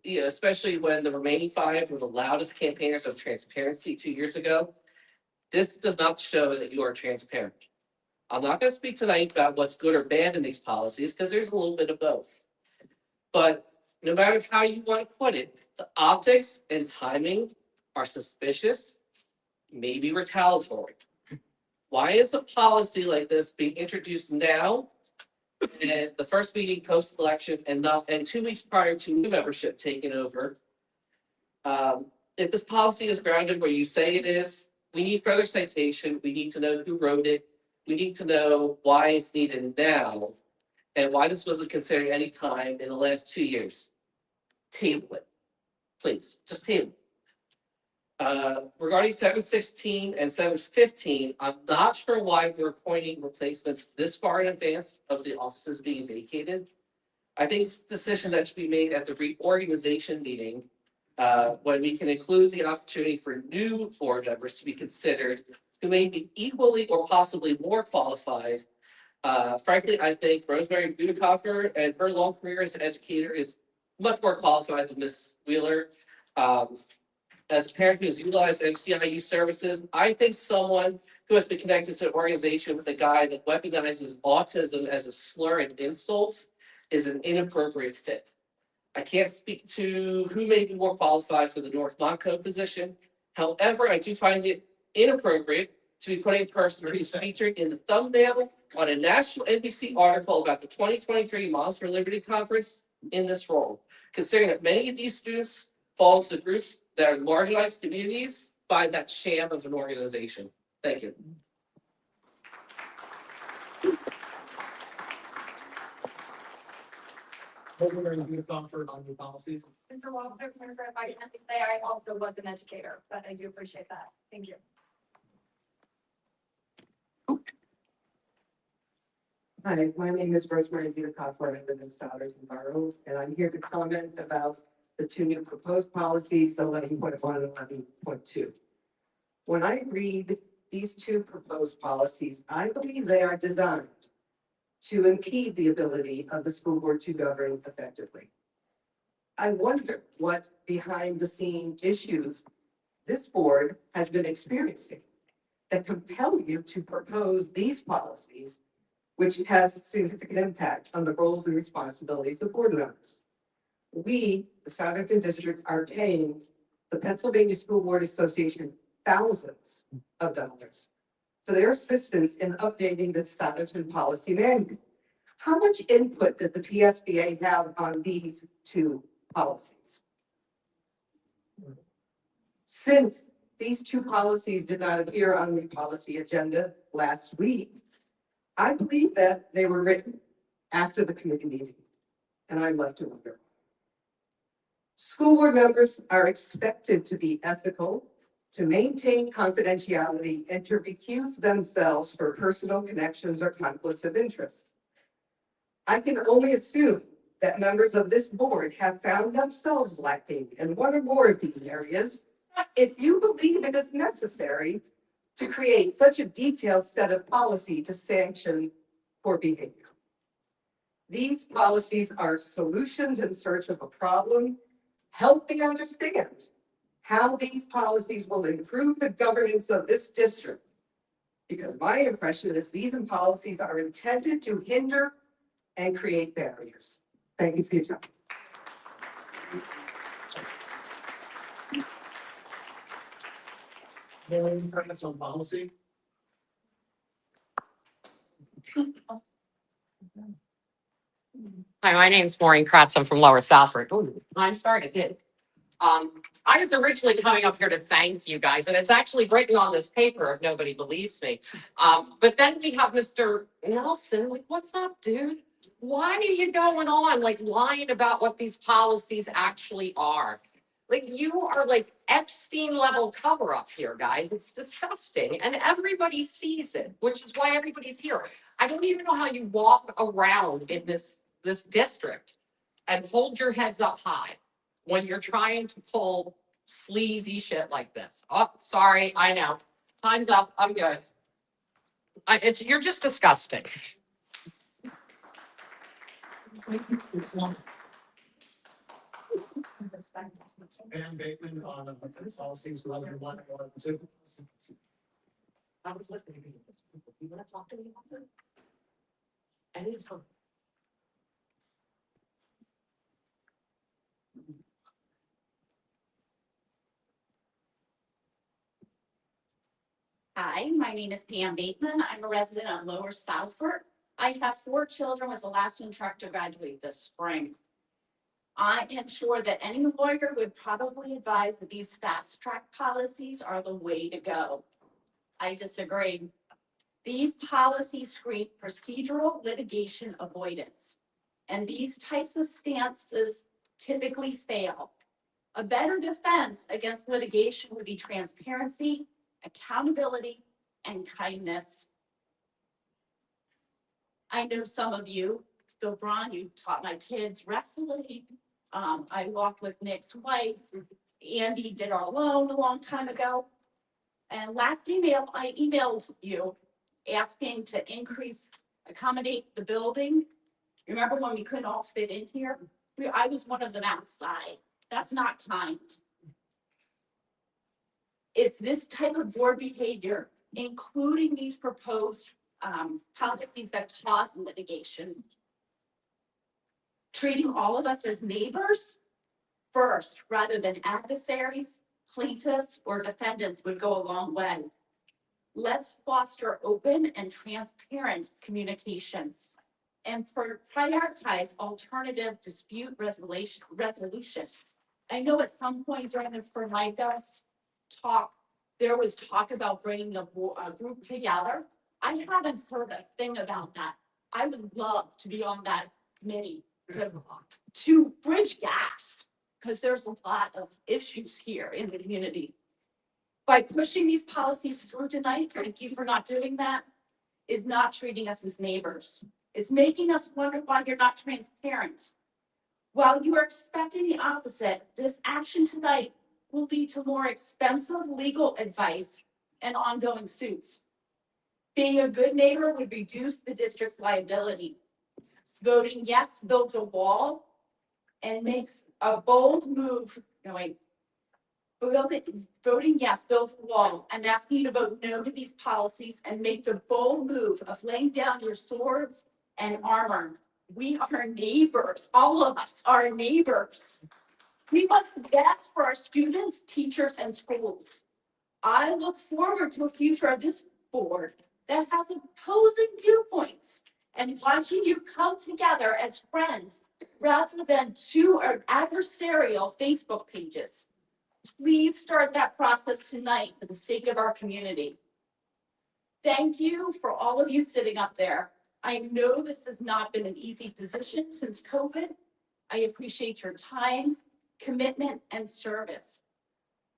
Speaker 9: Especially when the remaining 5 were the loudest campaigners of transparency 2 years ago. This does not show that you are transparent. I'm not going to speak tonight about what's good or bad in these policies because there's a little bit of both. But no matter how you want to put it, the optics and timing are suspicious, maybe retaliatory. Why is a policy like this being introduced now and the first meeting post-election and 2 weeks prior to new membership taking over? If this policy is grounded where you say it is, we need further citation. We need to know who wrote it. We need to know why it's needed now and why this wasn't considered any time in the last 2 years. Table it, please. Just table Regarding 716 and 715, I'm not sure why we're appointing replacements this far in advance of the offices being vacated. I think it's a decision that should be made at the reorganization meeting, when we can include the opportunity for new board members to be considered who may be equally or possibly more qualified. Frankly, I think Rosemary Budekoffer and her long career as an educator is much more qualified than Ms. Wheeler. As a parent who has utilized MCIU services, I think someone who has been connected to an organization with a guy that weaponizes autism as a slur and insult is an inappropriate fit. I can't speak to who may be more qualified for the North Monco position. However, I do find it inappropriate to be putting a person who's featured in the thumbnail on a national NBC article about the 2023 Moms for Liberty Conference in this role, considering that many of these students fall into groups that are marginalized communities by that sham of an organization. Thank you.
Speaker 3: What we're going to do for on new policies.
Speaker 7: Mr. Walter, if I can say, I also was an educator, but I do appreciate that. Thank you.
Speaker 15: Hi, my name is Rosemary Budekoffer. I live in Souderton Borough, and I'm here to comment about the two new proposed policies, 11.1 and 11.2. When I read these two proposed policies, I believe they are designed to impede the ability of the school board to govern effectively. I wonder what behind the scene issues this board has been experiencing that compel you to propose these policies, which have significant impact on the roles and responsibilities of board members. We, the Souderton District, are paying the Pennsylvania School Board Association thousands of dollars for their assistance in updating the Souderton Policy Manual. How much input did the PSBA have on these two policies? Since these two policies did not appear on the policy agenda last week, I believe that they were written after the committee meeting, and I'm left to wonder. School board members are expected to be ethical, to maintain confidentiality, and to recuse themselves for personal connections or conflicts of interest. I can only assume that members of this board have found themselves lacking in one or more of these areas. If you believe it is necessary to create such a detailed set of policy to sanction poor behavior. These policies are solutions in search of a problem. Help me understand how these policies will improve the governance of this district. Because my impression is these policies are intended to hinder and create barriers. Thank you for your time.
Speaker 3: Any comments on policy?
Speaker 16: Hi, my name's Maureen Kratz. I'm from Lower Southbridge. Oh, I'm sorry, I did. I was originally coming up here to thank you guys, and it's actually written on this paper if nobody believes me. But then we have Mr. Nelson, like, what's up, dude? Why are you going on like lying about what these policies actually are? Like, you are like Epstein level cover up here, guys. It's disgusting. And everybody sees it, which is why everybody's here. I don't even know how you walk around in this district and hold your heads up high when you're trying to pull sleazy shit like this. Oh, sorry, I know. Time's up. I'm good. You're just disgusting.
Speaker 3: Pam Bateman on policies 11.1 and 11.2.
Speaker 16: I was listening to you. You want to talk to me about that? Anytime.
Speaker 11: Hi, my name is Pam Bateman. I'm a resident of Lower Southbridge. I have 4 children with the last on track to graduate this spring. I am sure that any lawyer would probably advise that these fast track policies are the way to go. I disagree. These policies screen procedural litigation avoidance, and these types of stances typically fail.
Speaker 12: A better defense against litigation would be transparency, accountability, and kindness. I know some of you, Bill Braun, you taught my kids wrestling. I walked with Nick's wife. Andy did our loan a long time ago. And last email, I emailed you asking to accommodate the building. Remember when we couldn't all fit in here? I was one of them outside. That's not kind. It's this type of board behavior, including these proposed policies that cause litigation. Treating all of us as neighbors first, rather than adversaries, plaintiffs, or defendants would go a long way. Let's foster open and transparent communication and prioritize alternative dispute resolution. I know at some point during the Formica's talk, there was talk about bringing a group together. I haven't heard a thing about that. I would love to be on that committee to bridge gaps, because there's a lot of issues here in the community. By pushing these policies through tonight, thank you for not doing that, is not treating us as neighbors. It's making us wonder why you're not transparent. While you are expecting the opposite, this action tonight will lead to more expensive legal advice and ongoing suits. Being a good neighbor would reduce the district's liability. Voting yes builds a wall and makes a bold move. Voting yes builds a wall. I'm asking you to vote no to these policies and make the bold move of laying down your swords and armor. We are neighbors. All of us are neighbors. We want the best for our students, teachers, and schools. I look forward to a future of this board that has opposing viewpoints and watching you come together as friends rather than two adversarial Facebook pages. Please start that process tonight for the sake of our community. Thank you for all of you sitting up there. I know this has not been an easy position since COVID. I appreciate your time, commitment, and service.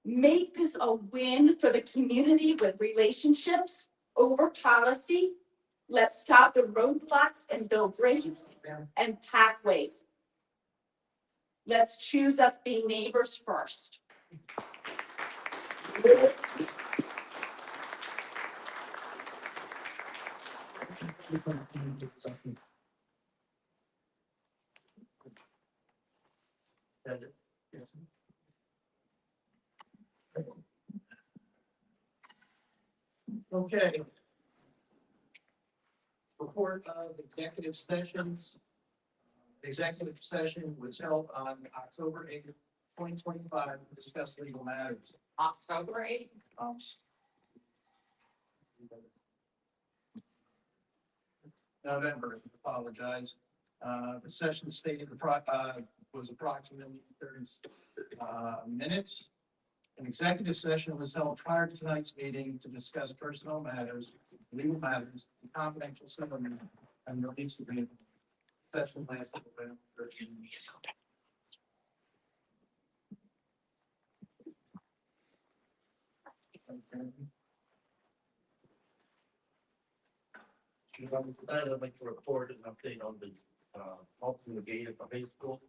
Speaker 12: Make this a win for the community with relationships over policy. Let's stop the roadblocks and build bridges and pathways. Let's choose us being neighbors first.
Speaker 3: Okay. Report of executive sessions. The executive session was held on October 8th, 2025, to discuss legal matters.
Speaker 16: October 8th.
Speaker 3: November, apologize. The session stated was approximately 30 minutes. An executive session was held prior to tonight's meeting to discuss personnel matters, legal matters, and confidential settlement and release agreement. Session lasted about 13 minutes.
Speaker 1: Tonight, I'd like to report an update on the ultimate gate at the high school.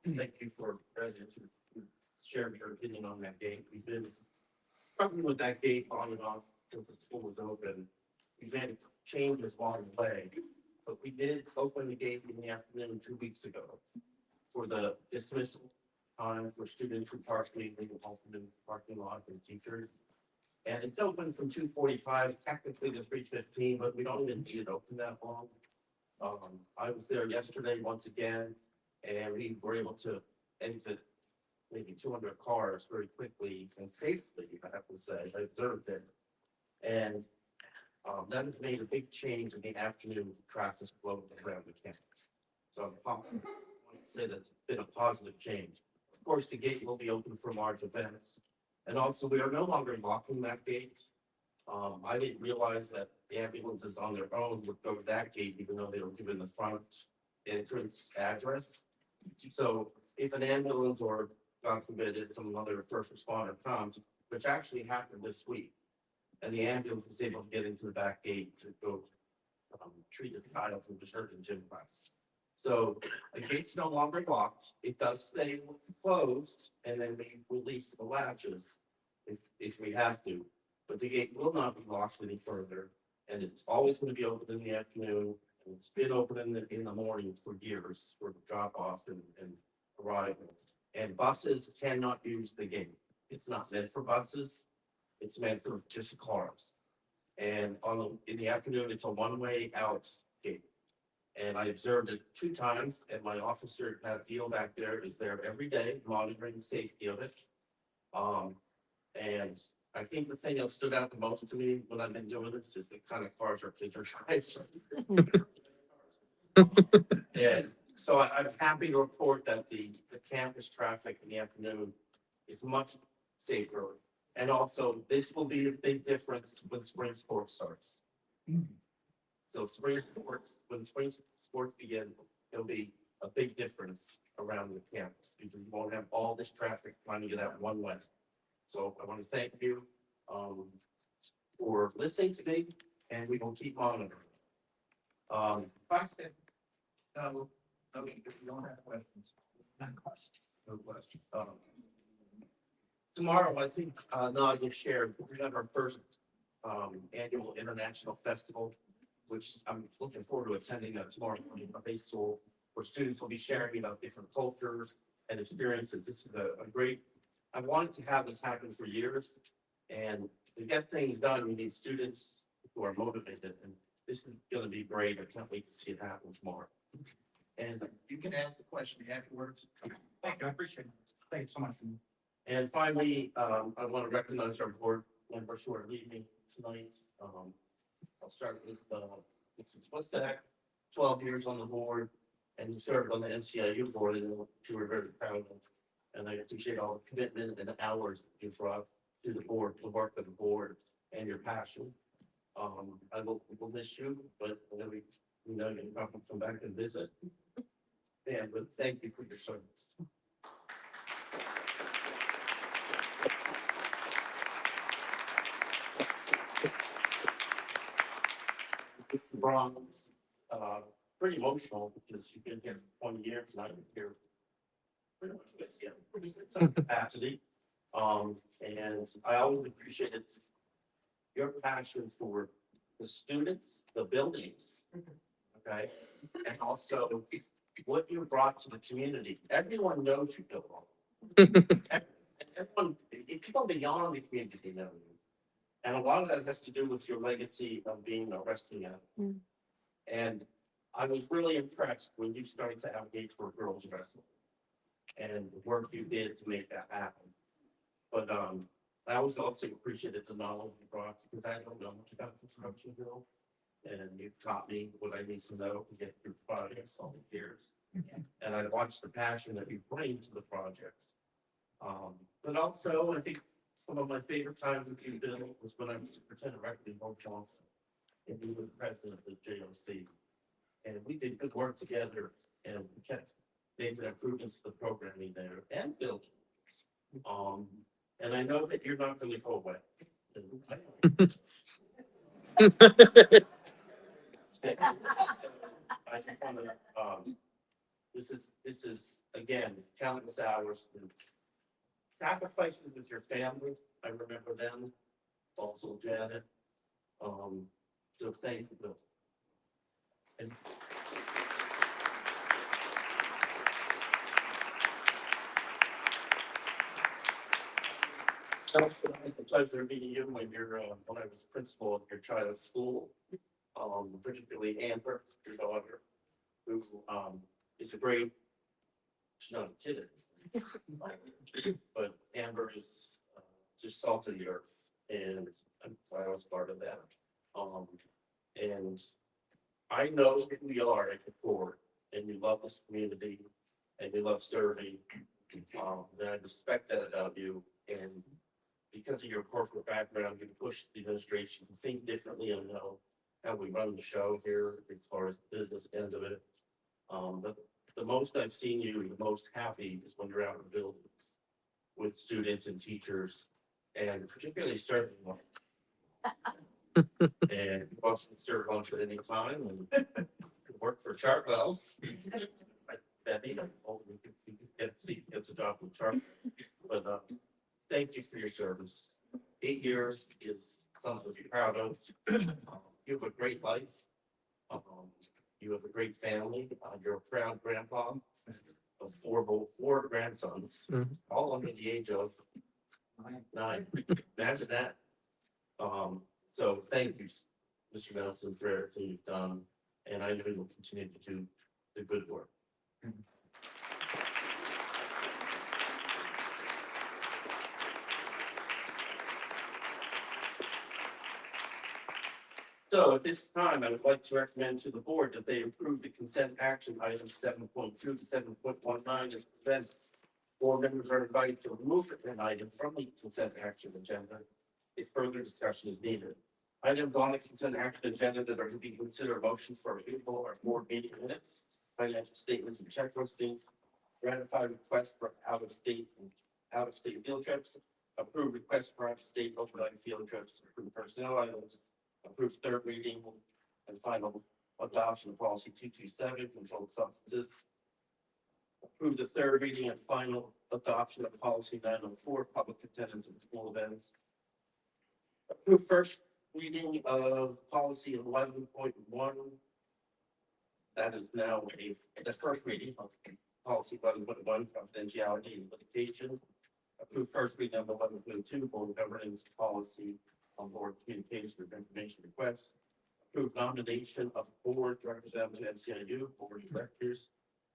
Speaker 1: Thank you for residents who shared your opinion on that gate. We've been probably with that gate on and off since the school was open. We've had changes along the way, but we did open the gate in the afternoon 2 weeks ago for the dismissal time for students who park legally in the parking lot and teachers. And it's open from 2:45 technically to 3:15, but we don't even need it open that long. I was there yesterday once again, and we were able to exit maybe 200 cars very quickly and safely, I have to say. I observed it. And that has made a big change in the afternoon traffic flow around the campus. So I want to say that's been a positive change. Of course, the gate will be open for large events. And also, we are no longer locking that gate. I didn't realize that the ambulances on their own would go to that gate, even though they were given the front entrance address. So if an ambulance or God forbid, if some other first responder comes, which actually happened this week. And the ambulance was able to get into the back gate to go treat a child who was hurt in gym class. So the gate's no longer locked. It does stay closed, and then we release the latches if we have to. But the gate will not be locked any further, and it's always going to be open in the afternoon. And it's been open in the morning for years for drop off and arrival. And buses cannot use the gate. It's not meant for buses. It's meant for just cars. And in the afternoon, it's a one-way out gate. And I observed it 2 times, and my officer, Pat Deal back there, is there every day monitoring the safety of it. And I think the thing that stood out the most to me when I've been doing this is the kind of cars our kids are driving. And so I'm happy to report that the campus traffic in the afternoon is much safer. And also, this will be a big difference when spring sports starts. So when spring sports begin, there'll be a big difference around the campus because you won't have all this traffic trying to get out one way. So I want to thank you for listening to me, and we will keep monitoring.
Speaker 3: Question. No, if you don't have questions.
Speaker 1: No question. Tomorrow, I think, Nadia shared, we have our first annual international festival, which I'm looking forward to attending tomorrow morning at Bay School, where students will be sharing about different cultures and experiences. This is a great, I've wanted to have this happen for years, and to get things done, we need students who are motivated, and this is gonna be great. I can't wait to see it happen tomorrow. And
Speaker 3: You can ask the question afterwards.
Speaker 1: thank you, I appreciate it. Thank you so much. And finally, I want to recognize our board members who are leaving tonight. I'll start with, what's that? 12 years on the board, and you served on the MCIU board, and which you were very proud of. And I appreciate all the commitment and the hours that you brought to the board, the work of the board, and your passion. I will miss you, but we know you're welcome to come back and visit. And but thank you for your service. Bronze, pretty emotional because you've been here for 20 years and I've been here pretty much with you in some capacity. And I always appreciated your passion for the students, the buildings, okay? And also what you brought to the community. Everyone knows you, Bill. Everyone, people beyond the community know you. And a lot of that has to do with your legacy of being a wrestling athlete. And I was really impressed when you started to advocate for girls wrestling and the work you did to make that happen. But I always also appreciated the knowledge you brought because I don't know much about construction, Bill. And you've taught me what I need to know to get through projects all the years. And I watched the passion that you bring to the projects. But also, I think some of my favorite times with you, Bill, was when I was superintendent director in North Johnson, and you were the president of the JOC. And we did good work together, and we kept making improvements to the programming there and building. And I know that you're not going to go away. I just want to, this is again, countless hours. Sacrifices with your family, I remember them, also Janet. So thank you, Bill. And it's a pleasure meeting you when when I was principal of your child's school, particularly Amber, your daughter, who is a great, she's not a kid, but Amber is just salt of the earth, and I was part of that. And I know who you are at the core, and you love this community, and you love serving. And I respect that about you, and because of your corporate background, you push the administration to think differently and know how we run the show here as far as the business end of it. But the most I've seen you, the most happy is when you're out in the buildings with students and teachers, and particularly serving lunch. And he wants to serve lunch at any time and work for Chartwell's. Betty, hopefully you can gets a job from Chart. But thank you for your service. 8 years is something to be proud of. You have a great life. You have a great family. You're a proud grandpa of four grandsons, all under the age of 9. Imagine that. So thank you, Mr. Nelson, for everything you've done, and I know you will continue to do the good work. So at this time, I would like to recommend to the board that they approve the consent action items 7.2 to 7.19 as presented. Board members are invited to remove an item from the consent action agenda if further discussion is needed. Items on the consent action agenda that are to be considered motions for approval are board meeting minutes, financial statements and check listings, ratify requests for out-of-state field trips, approve requests for out-of-state overnight field trips, approve personnel items, approve third reading and final adoption of policy 227, controlled substances. Approve the third reading and final adoption of policy 904, public attendance at school events. Approve first reading of policy 11.1. That is now the first reading of policy 11.1, confidentiality and litigation. Approve first reading of 11.2, board governance policy on board communication with information requests. Approve nomination of board representative to NCIU, board of directors.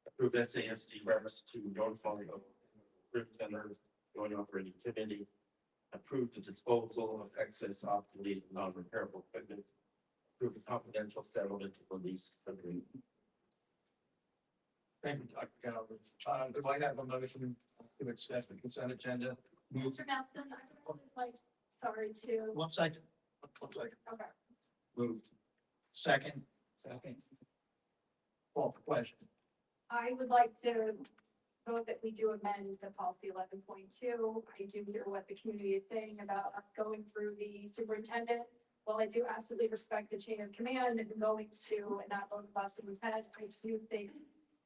Speaker 1: Approve SASD reps to Norfolk Center Joint Operating Committee. Approve the disposal of excess, obsolete, non-repairable equipment. Approve a confidential settlement release agreement.
Speaker 3: Thank you, Dr. Calvert. Do I have a motion to accept the consent agenda? Move.
Speaker 8: Mr. Nelson, I would really like, sorry to.
Speaker 3: 1 second. 1 second.
Speaker 8: Okay.
Speaker 3: Moved. Second. Second. Call for question.
Speaker 2: I would like to vote that we do amend the policy 11.2. I do hear what the community is saying about us going through the superintendent. While I do absolutely respect the chain of command and going to and not going above superintendent, I do think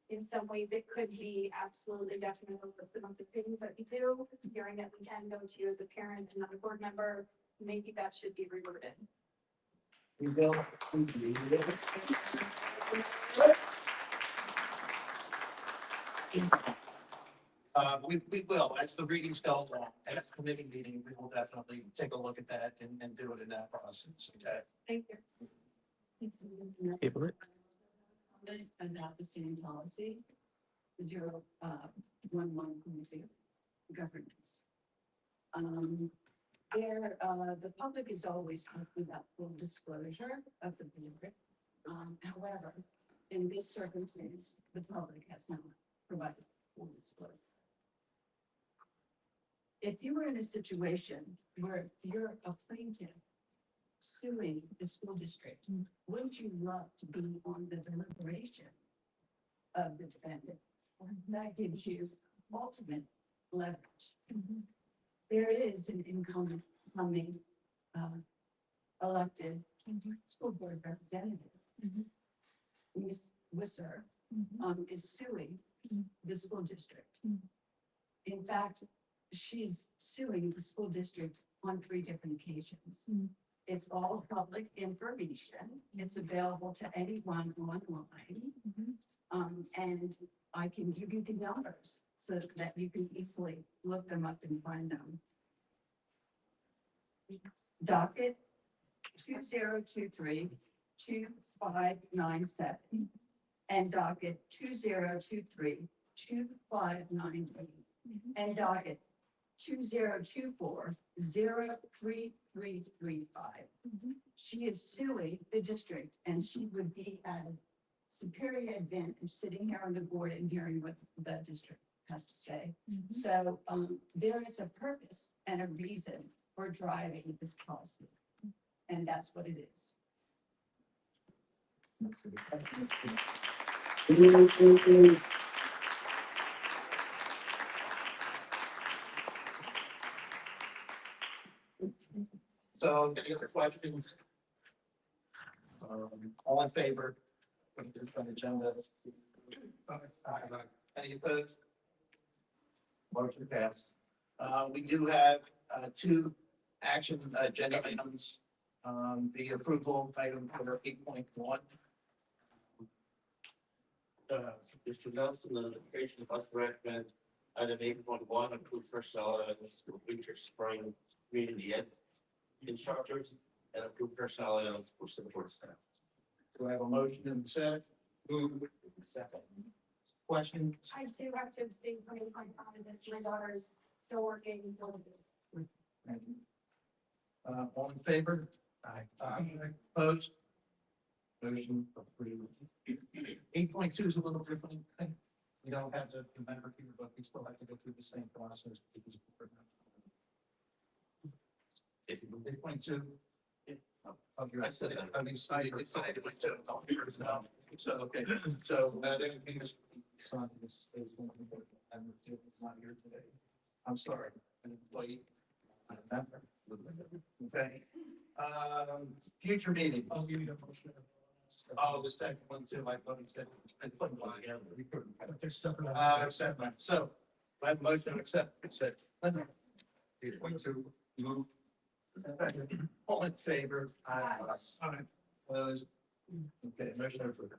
Speaker 2: in some ways it could be absolutely detrimental to some of the things that we do. Hearing that we can go to you as a parent and not a board member, maybe that should be reworded.
Speaker 3: We will. We will, as the readings go along, at the committee meeting, we will definitely take a look at that and do it in that process, okay?
Speaker 2: Thank you.
Speaker 9: Table it.
Speaker 14: Adopt the same policy, 011.2 governance. The public is always talking about full disclosure of the board. However, in this circumstance, the public has not provided full disclosure. If you were in a situation where you're a plaintiff suing the school district, wouldn't you love to be on the deliberation of the defendant? That gives you ultimate leverage. There is an incoming elected school board representative. Ms. Wisser is suing the school district. In fact, she's suing the school district on 3 different occasions. It's all public information. It's available to anyone online. And I can give you the numbers so that you can easily look them up and find them. Docket 2023-2597 and docket 2023-2598 and docket 2024-03335. She is suing the district and she would be at a superior advantage sitting here on the board and hearing what the district has to say. So there is a purpose and a reason for driving this policy. And that's what it is.
Speaker 3: So any other questions? All in favor? Put this on the agenda. Any opposed? Motion passed. We do have, two action agenda items. The approval item for 8.1.
Speaker 1: Mr. Nelson, the administration would like to recommend item 8.1, approve personnel items for winter, spring, community ed instructors, and approve personnel items for support staff.
Speaker 3: Do I have a motion in the second? Second. Questions?
Speaker 8: I do have to abstain from 8.5, as my daughter is still working.
Speaker 3: Thank you. All in favor? Aye. Opposed? Motion approved. 8.2 is a little different. We don't have to remember here, but we still have to go through the same process.
Speaker 1: If you move
Speaker 3: 8.2.
Speaker 1: I said it.
Speaker 3: I mean, it's 8.2. Oh, here's now. So, okay, so, that would be Mr. Son is one of the, and it's not here today. I'm sorry, an employee. Okay. Future meetings. I'll give you the motion. Oh, the second one too, I thought he said. I put them on together. We couldn't. Accept that. So, I have a motion to accept, consent. 8.2, move. All in favor? Aye. Opposed? Okay, motion approved.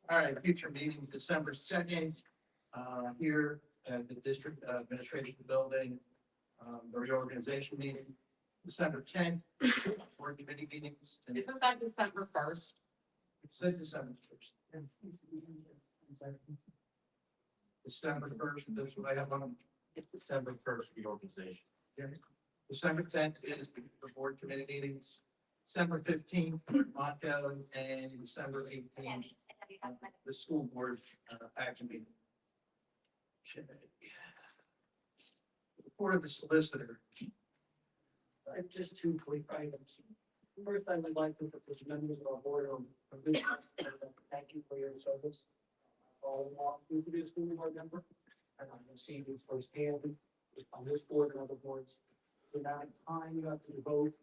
Speaker 3: All right, future meeting, December 2nd, here at the district administration building, the reorganization meeting. December 10th, board committee meetings. And
Speaker 16: Isn't that December 1st?
Speaker 3: it said December 1st. December 1st, that's what I have on.
Speaker 1: It's December 1st reorganization.
Speaker 3: December 10th is the board committee meetings. December 15th, Monco, and December 18th, the school board action meeting. Okay. Report of the solicitor.
Speaker 17: I have just two quick items. First, I would like to put the members of our board on business. Thank you for your service. All along, you could be a school board member, and I can see you firsthand on this board and other boards. The amount of time you have to devote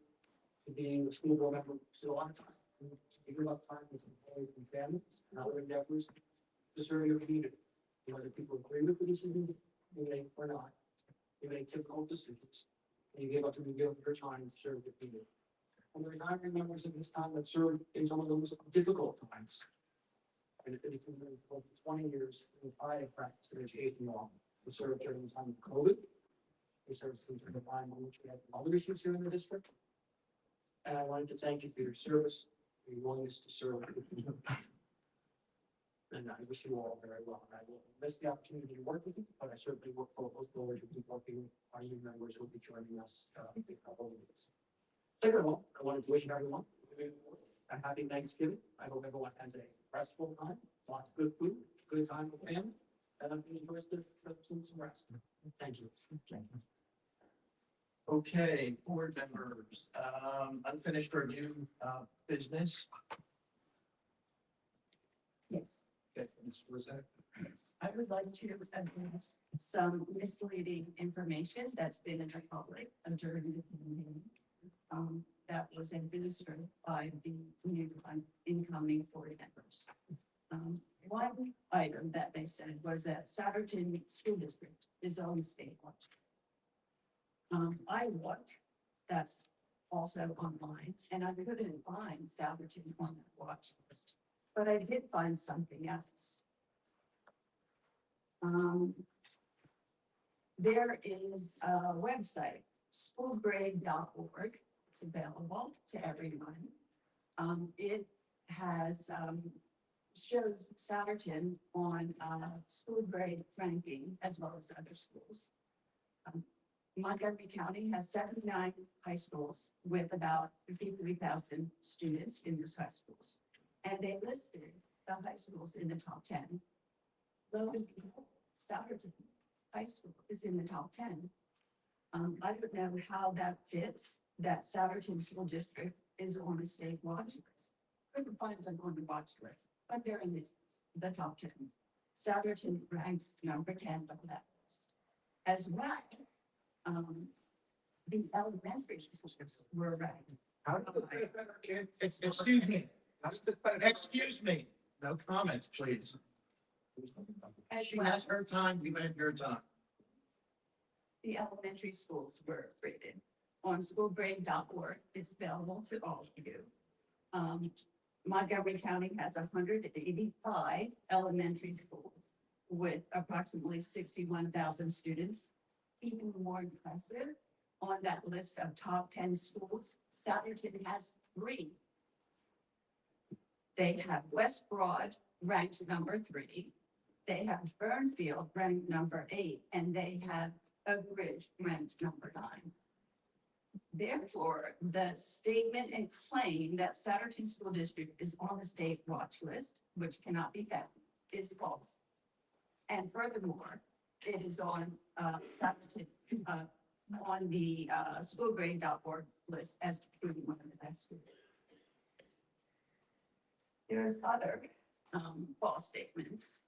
Speaker 17: to being a school board member is a lot of time. You give up time with employees and families and other endeavors to serve your community. Whether people agree with the decision you make or not, you make difficult decisions. And you give up your time to serve the community. And there are members of this town that served in some of the most difficult times. And if anything, for 20 years, I have practiced in education law. We served during the time of COVID. We served through the time in which we had other issues here in the district. And I wanted to thank you for your service, your willingness to serve. And I wish you all very well. And I will miss the opportunity to work with you, but I certainly look forward to working with our new members who will be joining us in a couple of weeks. Second of all, I wanted to wish everyone a happy Thanksgiving. I hope everyone has a restful time, lots of good food, good time with family, and I'm interested in some rest. Thank you.
Speaker 3: Okay, board members, unfinished review, business.
Speaker 12: Yes.
Speaker 3: Okay, Ms. Lizette.
Speaker 12: I would like to address some misleading information that's been in the public during the meeting. That was administered by the new incoming board members. One item that they said was that Souderton School District is on state watch. I looked, that's also online, and I couldn't find Souderton on that watch list, but I did find something else. There is a website, schoolgrade.org. It's available to everyone. It has, shows Souderton on school grade ranking as well as other schools. Montgomery County has 79 high schools with about 53,000 students in those high schools. And they listed the high schools in the top 10. Lo and behold, Souderton High School is in the top 10. I don't know how that fits, that Souderton School District is on the state watch list. Couldn't find them on the watch list, but they're in the top 10. Souderton ranks number 10 on that list. As well,
Speaker 14: the elementary schools were ranked.
Speaker 3: Excuse me, excuse me, no comments, please.
Speaker 14: As
Speaker 3: She
Speaker 14: well,
Speaker 3: has her time, you had your time.
Speaker 14: the elementary schools were rated on schoolgrade.org. It's available to all of you. Montgomery County has 185 elementary schools with approximately 61,000 students. Even more impressive, on that list of top 10 schools, Souderton has 3. They have West Broad ranked number 3. They have Burnfield ranked number 8, and they have Oak Ridge ranked number 9. Therefore, the statement and claim that Souderton School District is on the state watch list, which cannot be found, is false. And furthermore, it is on Souderton, on the schoolgrade.org list as being one of the best schools. There's other false statements.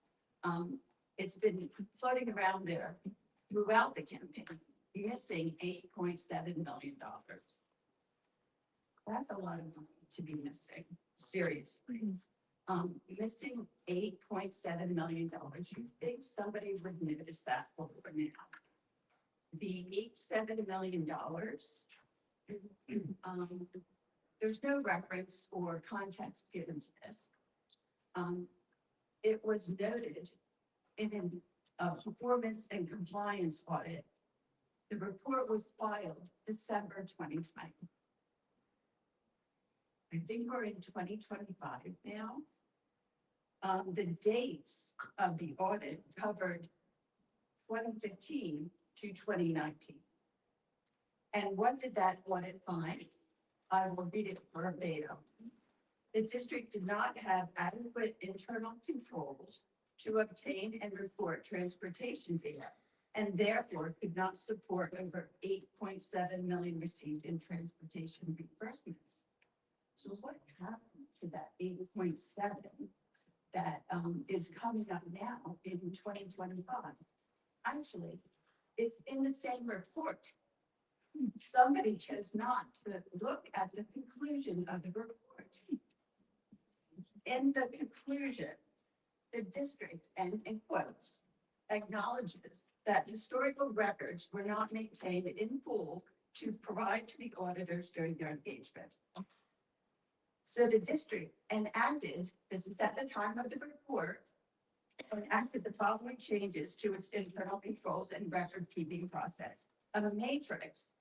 Speaker 14: It's been floating around there throughout the campaign, missing $8.7 million. That's a lot of money to be missing, seriously. Missing $8.7 million. You think somebody would notice that over now? The $7 million, there's no reference or context given to this. It was noted in a performance and compliance audit. The report was filed December 2020. I think we're in 2025 now. The dates of the audit covered 2015 to 2019. And what did that audit find? I will read it verbatim. The district did not have adequate internal controls to obtain and report transportation data, and therefore could not support over 8.7 million received in transportation reimbursements. So what happened to that 8.7 that is coming up now in 2025? Actually, it's in the same report. Somebody chose not to look at the conclusion of the report. In the conclusion, the district, and in quotes, acknowledges that historical records were not maintained in full to provide to the auditors during their engagement. So the district enacted, this is at the time of the report, enacted the following changes to its internal controls and record keeping process. A matrix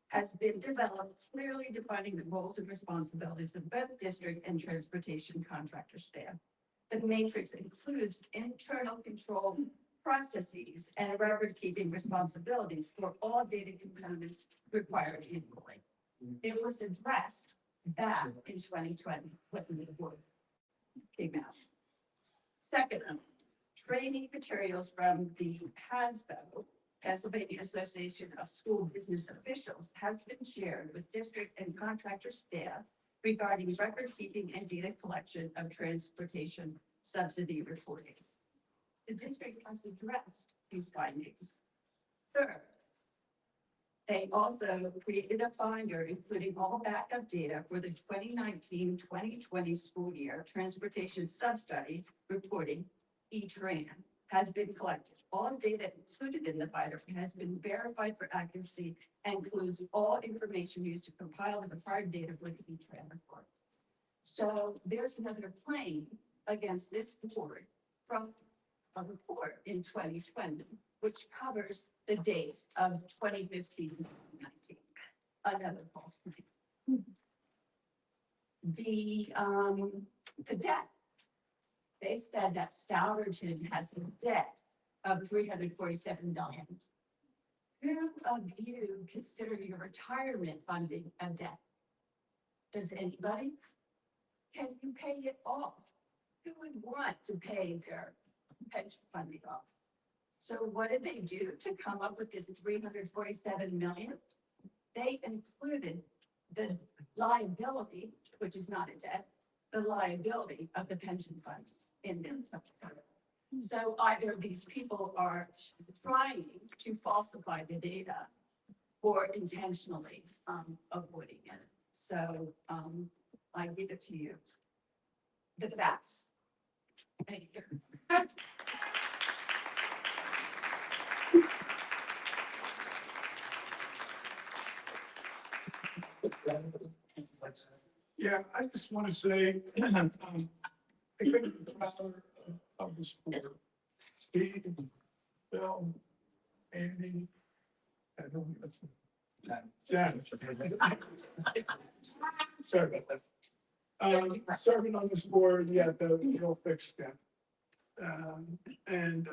Speaker 14: has been developed clearly defining the roles and responsibilities of both district and transportation contractor staff. The matrix includes internal control processes and record keeping responsibilities for all data components required equally. It was addressed back in 2020 when the report came out. Second, training materials from the PASBO, Pennsylvania Association of School Business Officials, has been shared with district and contractor staff regarding record keeping and data collection of transportation subsidy reporting. The district has addressed these findings. Third, they also created a binder including all backup data for the 2019-2020 school year transportation sub-study reporting, E-TRAN, has been collected. All data included in the binder has been verified for accuracy and includes all information used to compile the required data for the E-TRAN report. So there's another claim against this board from a report in 2020, which covers the dates of 2015 and 2019. Another false claim. The debt. They said that Souderton has a debt of $347 million. Who of you consider your retirement funding a debt? Does anybody? Can you pay it off? Who would want to pay their pension funding off? So what did they do to come up with this $347 million? They included the liability, which is not a debt, the liability of the pension funds in there. So either these people are trying to falsify the data,
Speaker 15: or intentionally, avoiding it. So, I give it to you. The facts. Thank you.
Speaker 18: Yeah, I just want to say, I couldn't be prouder of the sport. Steve, Bill, Andy, and who else? Janice. Sorry about that. Serving on this board, yeah, the real thick skin. And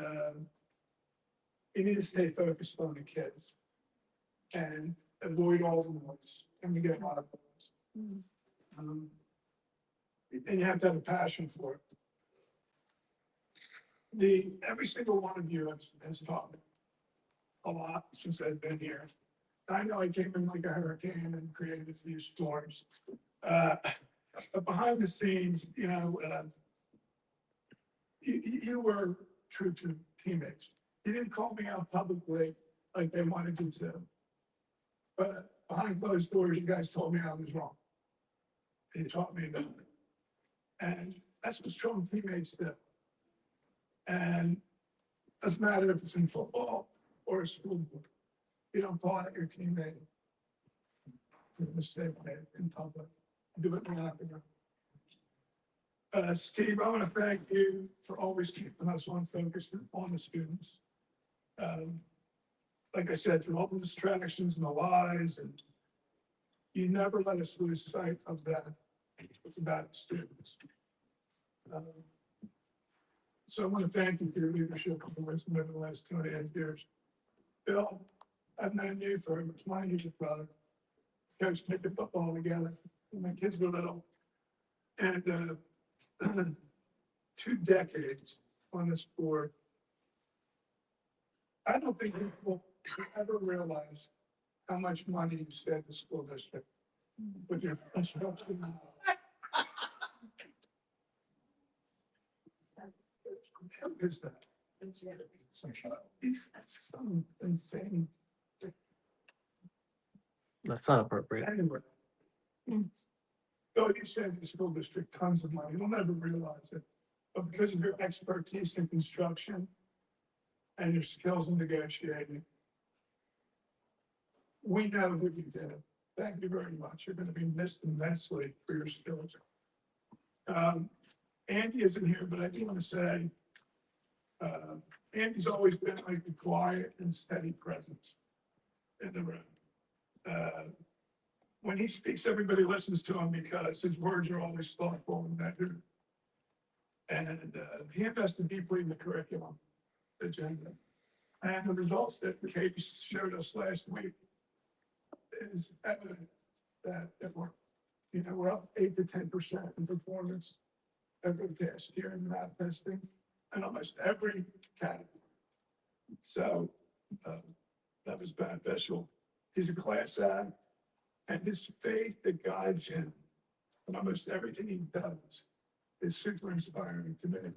Speaker 18: you need to stay focused on the kids and avoid all the noise. And we get a lot of those. And you have to have a passion for it. Every single one of you has taught me a lot since I've been here. I know I came in like a hurricane and created a few storms. But behind the scenes, you were true to teammates. You didn't call me out publicly like they wanted you to. But behind closed doors, you guys told me I was wrong. And you taught me about it. And that's what strong teammates do. And it doesn't matter if it's in football or a school board. You don't call out your teammate for a mistake made in public. Do it now. Steve, I want to thank you for always keeping us on focus on the students. Like I said, through all the distractions and the lies, and you never let us lose sight of that. It's about the students. So I want to thank you for your leadership and wisdom over the last 2.5 years. Bill, I've known you for 20 years, brother. Coached picking football together when my kids were little. And 2 decades on this board. I don't think people ever realize how much money you saved the school district with your construction. How is that? It's so insane.
Speaker 9: That's not appropriate.
Speaker 18: Anyway. Bill, you saved the school district tons of money. You'll never realize it. But because of your expertise in construction and your skills in negotiating, we know what you did. Thank you very much. You're going to be missed immensely for your skills. Andy isn't here, but I do want to say, Andy's always been like the quiet and steady presence in the room. When he speaks, everybody listens to him because his words are always thoughtful and measured. And he invested deeply in the curriculum agenda. And the results that Katie showed us last week is evident that we're up 8 to 10% in performance over the past year in math testing and almost every category. So that was beneficial. He's a class act. And his faith that guides him in almost everything he does is super inspiring to me.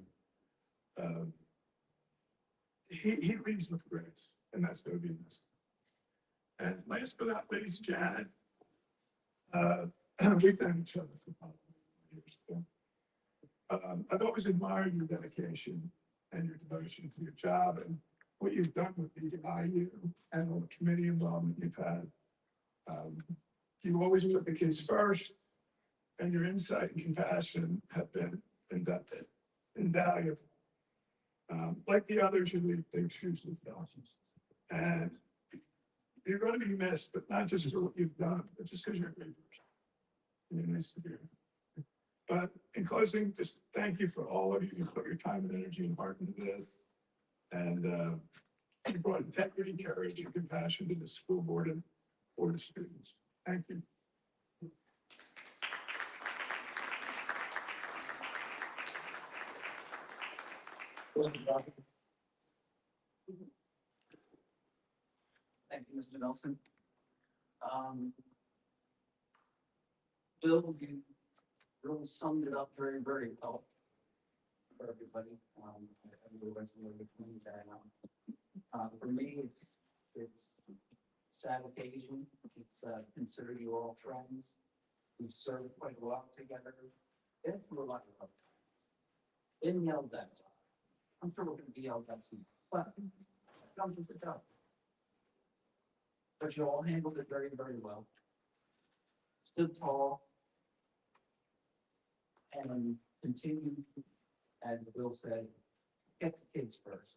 Speaker 18: He leads with grace, and that's going to be missed. And last but not least, Janet, we've known each other for probably years. I've always admired your dedication and your devotion to your job and what you've done with the IU and all the committee involvement you've had. You always put the kids first, and your insight and compassion have been invaluable. Like the others, you leave big shoes to fill. And you're going to be missed, but not just for what you've done, but just because you're a great person. And you're nice to be here. But in closing, just thank you for all of you who put your time and energy and heart into this. And you brought integrity, courage, and compassion to the school board and for the students. Thank you.
Speaker 17: Thank you, Mr. Nelson. Bill, you really summed it up very, very well for everybody. Everybody went somewhere between there now. For me, it's sad occasion. It's, consider you all friends. We've served quite a lot together. Been through a lot of love. Been yelled at. I'm sure we're gonna be yelled at soon, but it comes with the job. But you all handled it very, very well. Stood tall. And continued, as Will said, get the kids first.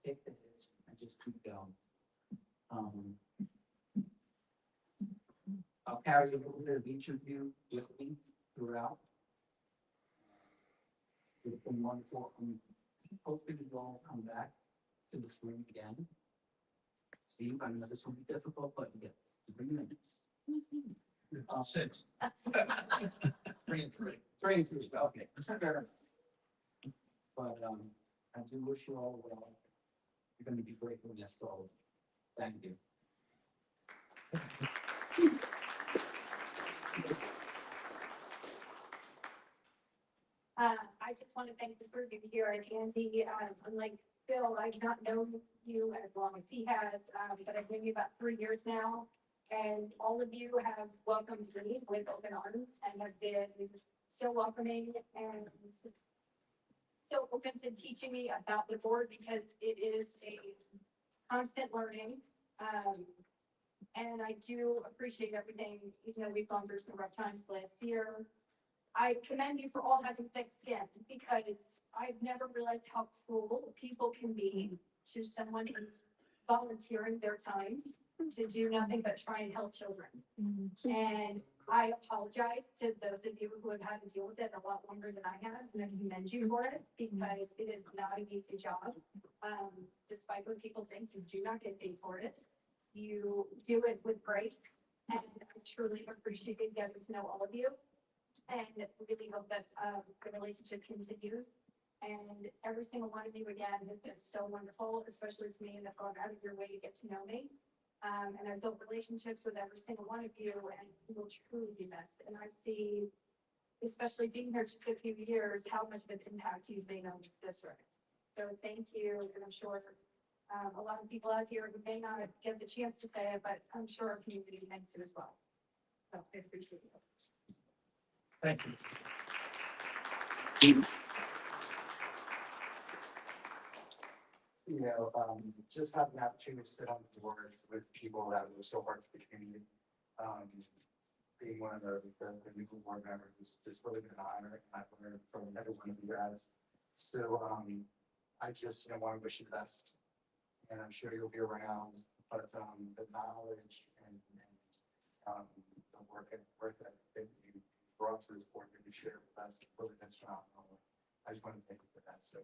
Speaker 17: Take the hits and just keep going. I'll carry a little bit of each of you with me throughout. It's been wonderful. I'm hoping you all come back to the screen again. Steve, I know this will be difficult, but you get 3 minutes.
Speaker 3: 6. 3 and 3.
Speaker 17: 3 and 3, okay. It's not very. But, I do wish you all well. You're gonna be great when this goes. Thank you.
Speaker 2: I just want to thank the group here and Andy. Unlike Bill, I've not known you as long as he has, but I've known you about 3 years now. And all of you have welcomed me with open arms and have been so welcoming and so open to teaching me about the board because it is a constant learning. And I do appreciate everything, even though we've gone through some rough times last year. I commend you for all having thick skin because I've never realized how cruel people can be to someone who's volunteering their time to do nothing but try and help children. And I apologize to those of you who have had to deal with it a lot longer than I have, and I commend you for it because it is not an easy job. Despite what people think, you do not get paid for it. You do it with grace, and I truly appreciate getting to know all of you. And really hope that the relationship continues. And every single one of you again has been so wonderful, especially to me, and have gone out of your way to get to know me. And I've built relationships with every single one of you, and you will truly be missed. And I see, especially being here just a few years, how much of an impact you've made on this district. So thank you, and I'm sure a lot of people out here who may not get the chance to say it, but I'm sure our community thanks you as well. So I appreciate it.
Speaker 3: Thank you.
Speaker 19: You know, just having the opportunity to sit on the board with people that were so hard for the community. Being one of the new board members is just really been an honor. I've learned from every one of you guys. So, I just, want to wish you the best. And I'm sure you'll be around, but, the knowledge and the work that you brought to this board that you shared with us really been phenomenal. I just want to thank you for that. So,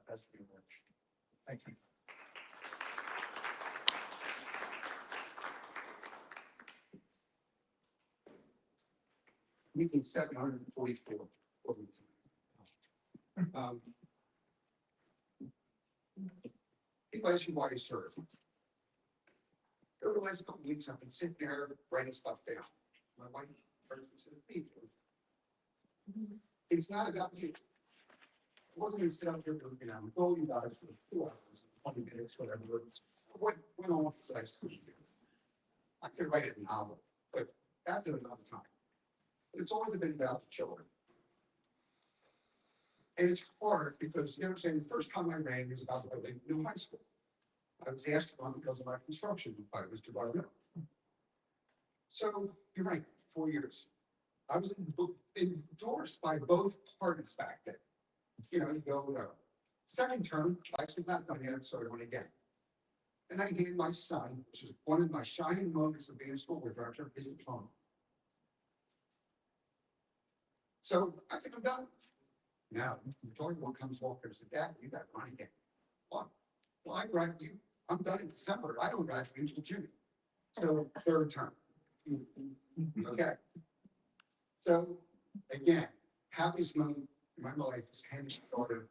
Speaker 19: best of your work.
Speaker 3: Thank you. Meeting 744. People ask you why you serve. Over the last couple of weeks, I've been sitting there writing stuff down. My wife turns and says, "People, it's not about you." I wasn't gonna sit up here for, told you guys for 2 hours, 20 minutes, whatever. What went on for I sleep here? I could write a novel, but that's at another time. But it's always been about the children. And it's hard because, you know what I'm saying, the first time I ran was about building new high school. I was asked to run because of my construction by Mr. Barnett. So, you're right, 4 years. I was endorsed by both parties back then. You go to second term, I said not done yet, so I went again. And I gave my son, which is one of my shining moments of being a school board director, his diploma. So I think I'm done. Now, the told one comes walking and said, "Dad, you got money again." Well, I graduate you. I'm done in December. I don't graduate until June. So third term. Okay. So again, happiest moment in my life is handing my daughter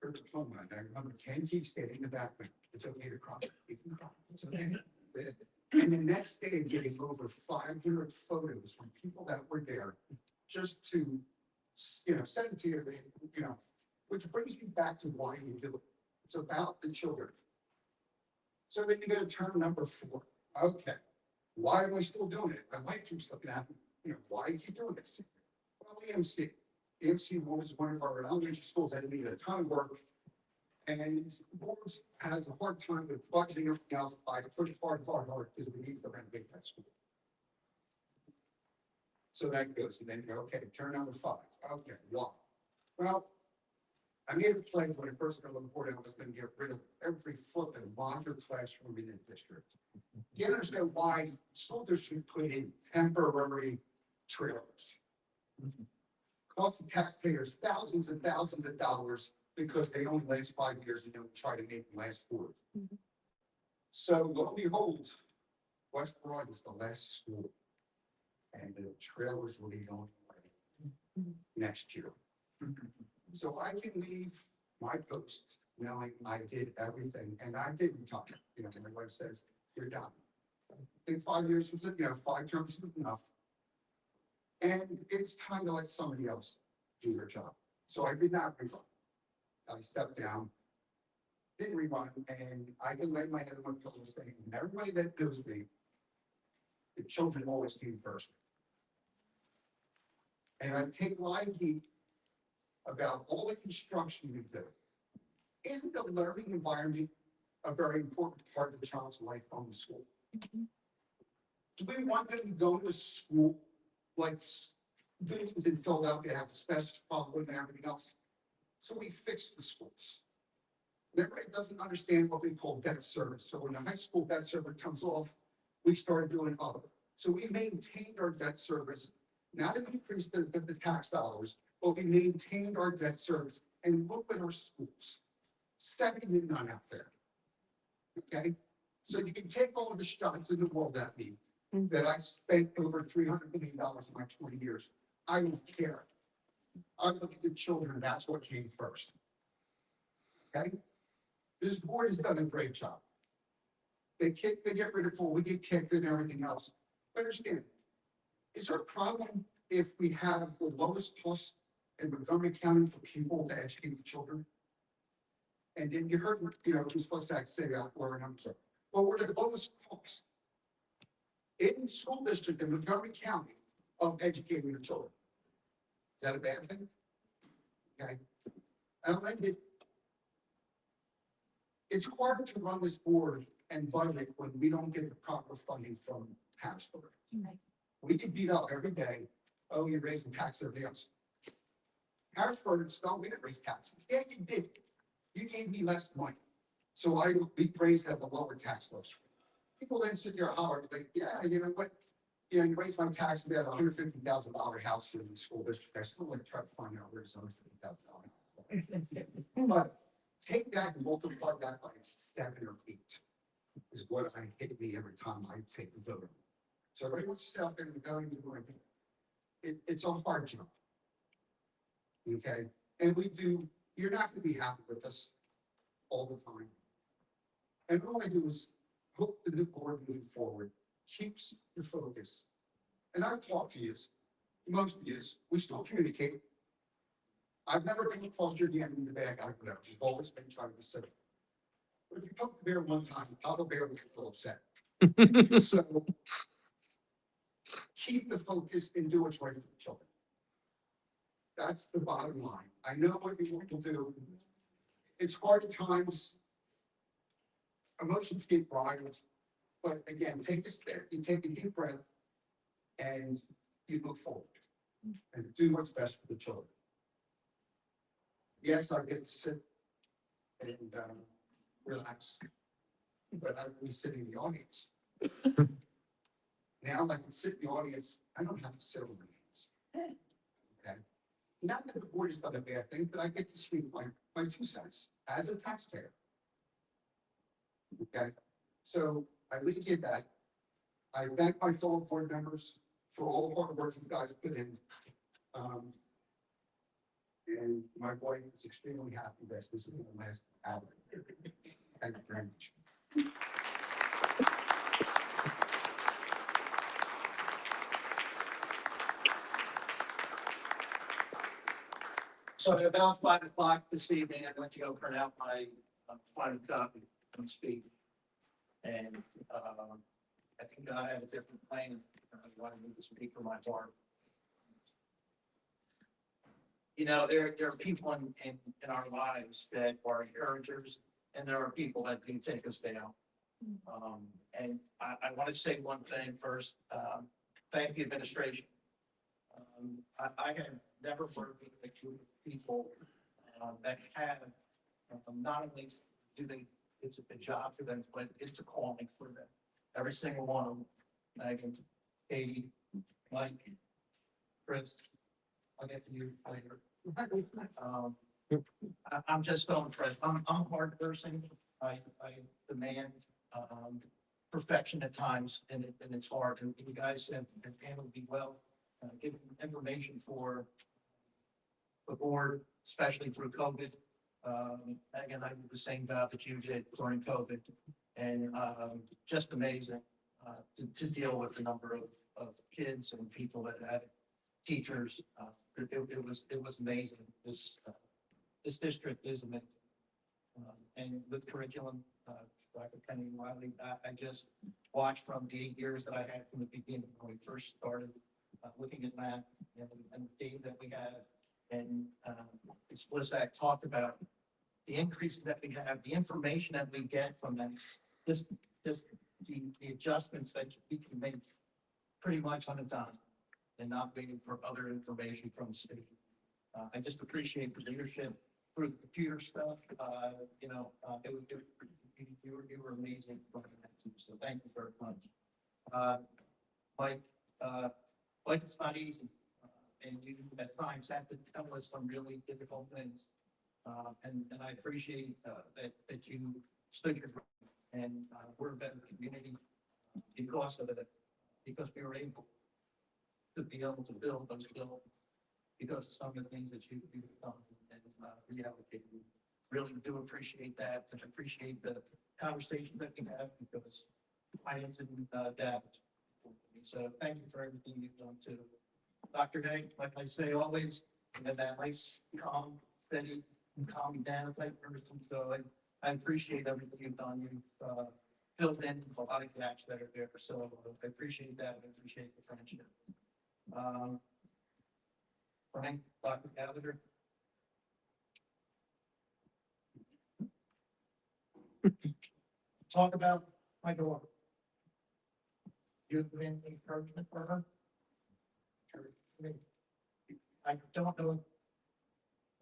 Speaker 3: her diploma. And I remember Kenji stating in the back, "It's okay to cry. You can cry. It's okay." And the next day, getting over 500 photos from people that were there just to, send it to you, which brings me back to why you do it. It's about the children. So then you go to term number 4.
Speaker 19: Okay, why am I still doing it? My wife keeps looking at me, why you keep doing this? Well, EMC was one of our elementary schools that needed a ton of work. And boards has a hard time with budgeting everything else by the first part is we need to renovate that school. So that goes, and then you go, okay, turn number 5. Okay, why? Well, I made a plan when I first got on the board, I was gonna get rid of every flipping modular classroom in the district. You understand why school district put in temporary trailers? Cost the taxpayers thousands and thousands of dollars because they only last 5 years and don't try to make them last 4. So lo and behold, West Broad is the last school. And the trailers will be going away next year. So I can leave my post knowing I did everything and I didn't touch it. My wife says, you're done. I think 5 years was, 5 terms is enough. And it's time to let somebody else do their job. So I did not rerun. I stepped down, didn't rerun, and I can lay my head on my pillow saying, and everybody that knows me, the children always came first. And I take a lot of heat about all the construction we do. Isn't the learning environment a very important part of the child's life on the school? Do we want them to go to school like buildings in Philadelphia have asbestos problem and everything else? So we fix the schools. And everybody doesn't understand what we call debt service. So when the high school debt service comes off, we started doing other. So we maintained our debt service, not increased the tax dollars, but we maintained our debt service and look at our schools. 70 to none out there. Okay, so you can take all of the shots in the world at me that I spent over $300 million in my 20 years. I don't care. I look at the children, that's what came first. Okay, this board has done a great job. They get rid of pool, we get kicked and everything else. Understand, is there a problem if we have the lowest cost in Montgomery County for people to educate the children? And then you heard, who's supposed to say that, or I'm sorry. Well, we're the lowest cost in school district in Montgomery County of educating the children. Is that a bad thing? Okay. It's hard to run this board and budget when we don't get the proper funding from Harrisburg. Right. We get beat up every day. Oh, you're raising taxes, everything else. Harrisburg, we didn't raise taxes. Yeah, you did. You gave me less money. So I would be praised at the lower tax levels. People then sit there and holler, like, yeah, you know what? You raise my tax, we had a $150,000 house here in the school district. I still like to try to find out where it's $150,000. But take that and multiply that by 7 or 8 is what I hit me every time I take the vote. So everybody wants to sit out there and go into it's a hard job. Okay, and you're not going to be happy with us all the time. And all I do is hope the new board moving forward keeps the focus. And I've talked to you, most of you, we still communicate. I've never been called you the end of the bag, whatever. We've always been trying to sit. But if you poke the bear one time, I'll bear was a little upset. So keep the focus and do what's right for the children. That's the bottom line. I know what people do. It's hard at times. Emotions get riled. But again, take a step, you take a deep breath, and you move forward and do what's best for the children. Yes, I get to sit and relax, but I will be sitting in the audience. Now I can sit in the audience. I don't have to sit on my hands. Okay. Not that the board has done a bad thing, but I get to speak my 2 cents as a taxpayer. Okay. So I leave you at that. I thank my fellow board members for all the hard work you guys put in. And my wife is extremely happy that this is the last hour. Thank you very much.
Speaker 3: So at about 5 o'clock this evening, I went to go print out my final copy and speak. And I think I have a different plan. I wanted to speak for my part. You know, there are people in our lives that are encouragers, and there are people that do take us down. And I want to say one thing first, thank the administration. I have never worked with a group of people that have, not only do they, it's a job for them, but it's a calling for them. Every single one of them, Megan, Katie, Mike, Chris, I'll get to you later. I'm just so impressed. I'm a hard person. I demand, perfection at times, and it's hard. And you guys have handled me well, giving information for the board, especially through COVID. Again, I did the same job that you did during COVID, and just amazing to deal with the number of kids and people that had teachers. It was amazing. This district is amazing. And with curriculum, Dr. Penny Wiley, I just watched from the 8 years that I had from the beginning when we first started looking at math and the data that we have. And as Blizzak talked about, the increase that we have, the information that we get from them, just the adjustments that we can make pretty much on a dime and not waiting for other information from the state. I just appreciate the leadership through the computer stuff. You were amazing running that too. So thank you very much. Mike, it's not easy. And you at times have to tell us some really difficult things. And I appreciate that you stood your ground, and we're a better community because of it, because we were able to be able to build those buildings because of some of the things that you've done and reallocated. Really do appreciate that, and appreciate the conversation that we have because finance and data. So thank you for everything you've done too. Dr. Hay, like I say always, you have that nice, calm, steady, calm me down type person. So I appreciate everything you've done. You've filled in a lot of gaps that are there. So I appreciate that. I appreciate the friendship. Frank, Dr. Gallagher. Talk about my daughter. You've been encouragement for her. I don't know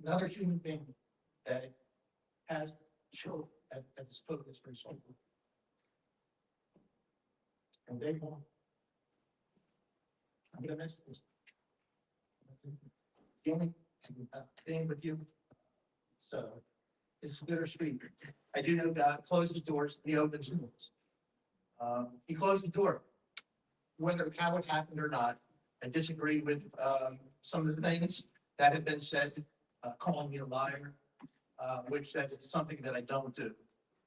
Speaker 3: another human being that has children that is focused for something. And they won't. I'm gonna miss this. Feeling and being with you. So it's bittersweet. I do know God closes doors, He opens doors. He closed the door. Whether how it happened or not, I disagree with some of the things that have been said, calling me a liar, which that is something that I don't do.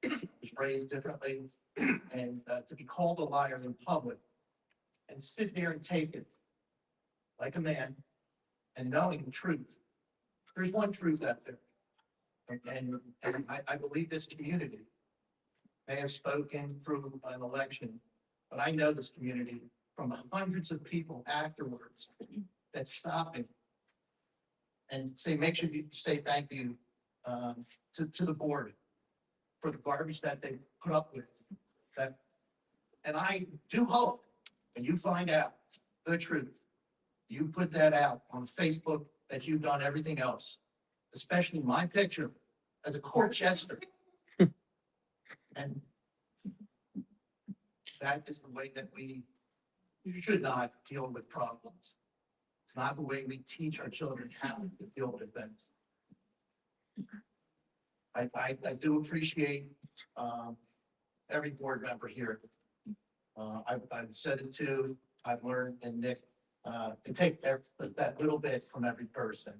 Speaker 3: Was raised differently, and to be called a liar in public and sit there and take it like a man and knowing the truth. There's one truth out there. And I believe this community may have spoken through an election, but I know this community from the hundreds of people afterwards that stop him and say, make sure you say thank you to the board for the garbage that they put up with. And I do hope when you find out the truth, you put that out on Facebook that you've done everything else, especially my picture as a court jester. And that is the way that we should not deal with problems. It's not the way we teach our children how to deal with things. I do appreciate every board member here. I've said it too. I've learned, and Nick, to take that little bit from every person.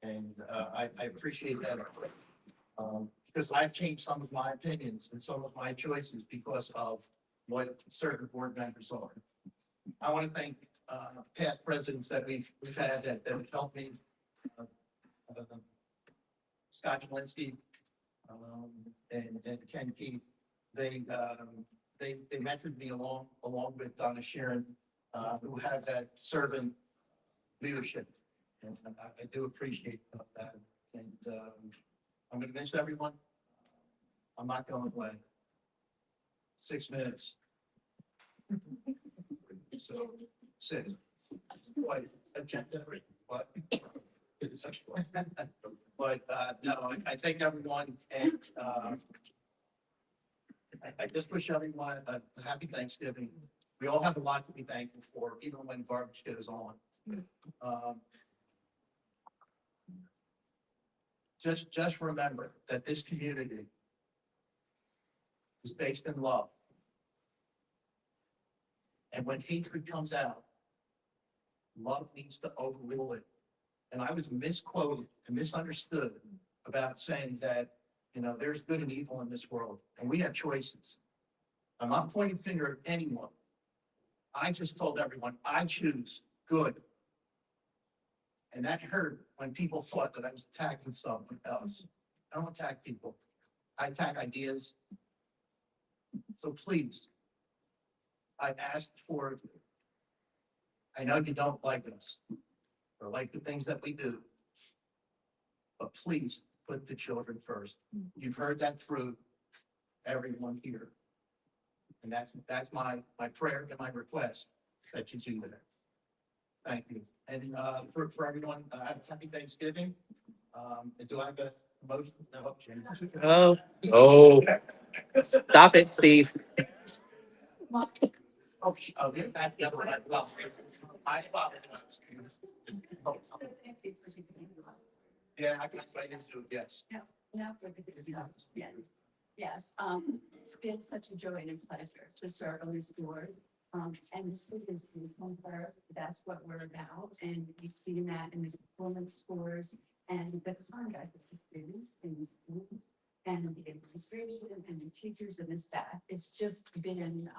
Speaker 3: And I appreciate that. Because I've changed some of my opinions and some of my choices because of what certain board members are. I want to thank past presidents that we've had that have helped me. Scott Jelinski and Ken Keith. They they mentored me along with Donna Sharon, who have that servant leadership. And I do appreciate that. And, I'm gonna miss everyone. I'm not going away. 6 minutes. So, 6. Quite a agenda, but. But, no, I thank everyone and, I just wish everyone a happy Thanksgiving. We all have a lot to be thankful for, even when garbage goes on. Just remember that this community is based in love. And when hatred comes out, love needs to overrule it. And I was misquoted and misunderstood about saying that, there's good and evil in this world, and we have choices. I'm not pointing the finger at anyone. I just told everyone, I choose good. And that hurt when people thought that I was attacking someone else. I don't attack people. I attack ideas. So please, I asked for, I know you don't like us or like the things that we do, but please put the children first. You've heard that through everyone here. And that's my prayer and my request that you do that. Thank you. And for everyone, happy Thanksgiving. And do I have a motion? No.
Speaker 9: Oh, stop it, Steve.
Speaker 3: I'll get back the other way. Well, I apologize. Yeah, I got right into it, yes.
Speaker 14: Now for the business. Yes, it's been such a joy and a pleasure to serve on this board. And the students who come there, that's what we're about. And you've seen that in the performance scores and the conduct of the students in the schools and the administration and the teachers and the staff. It's just been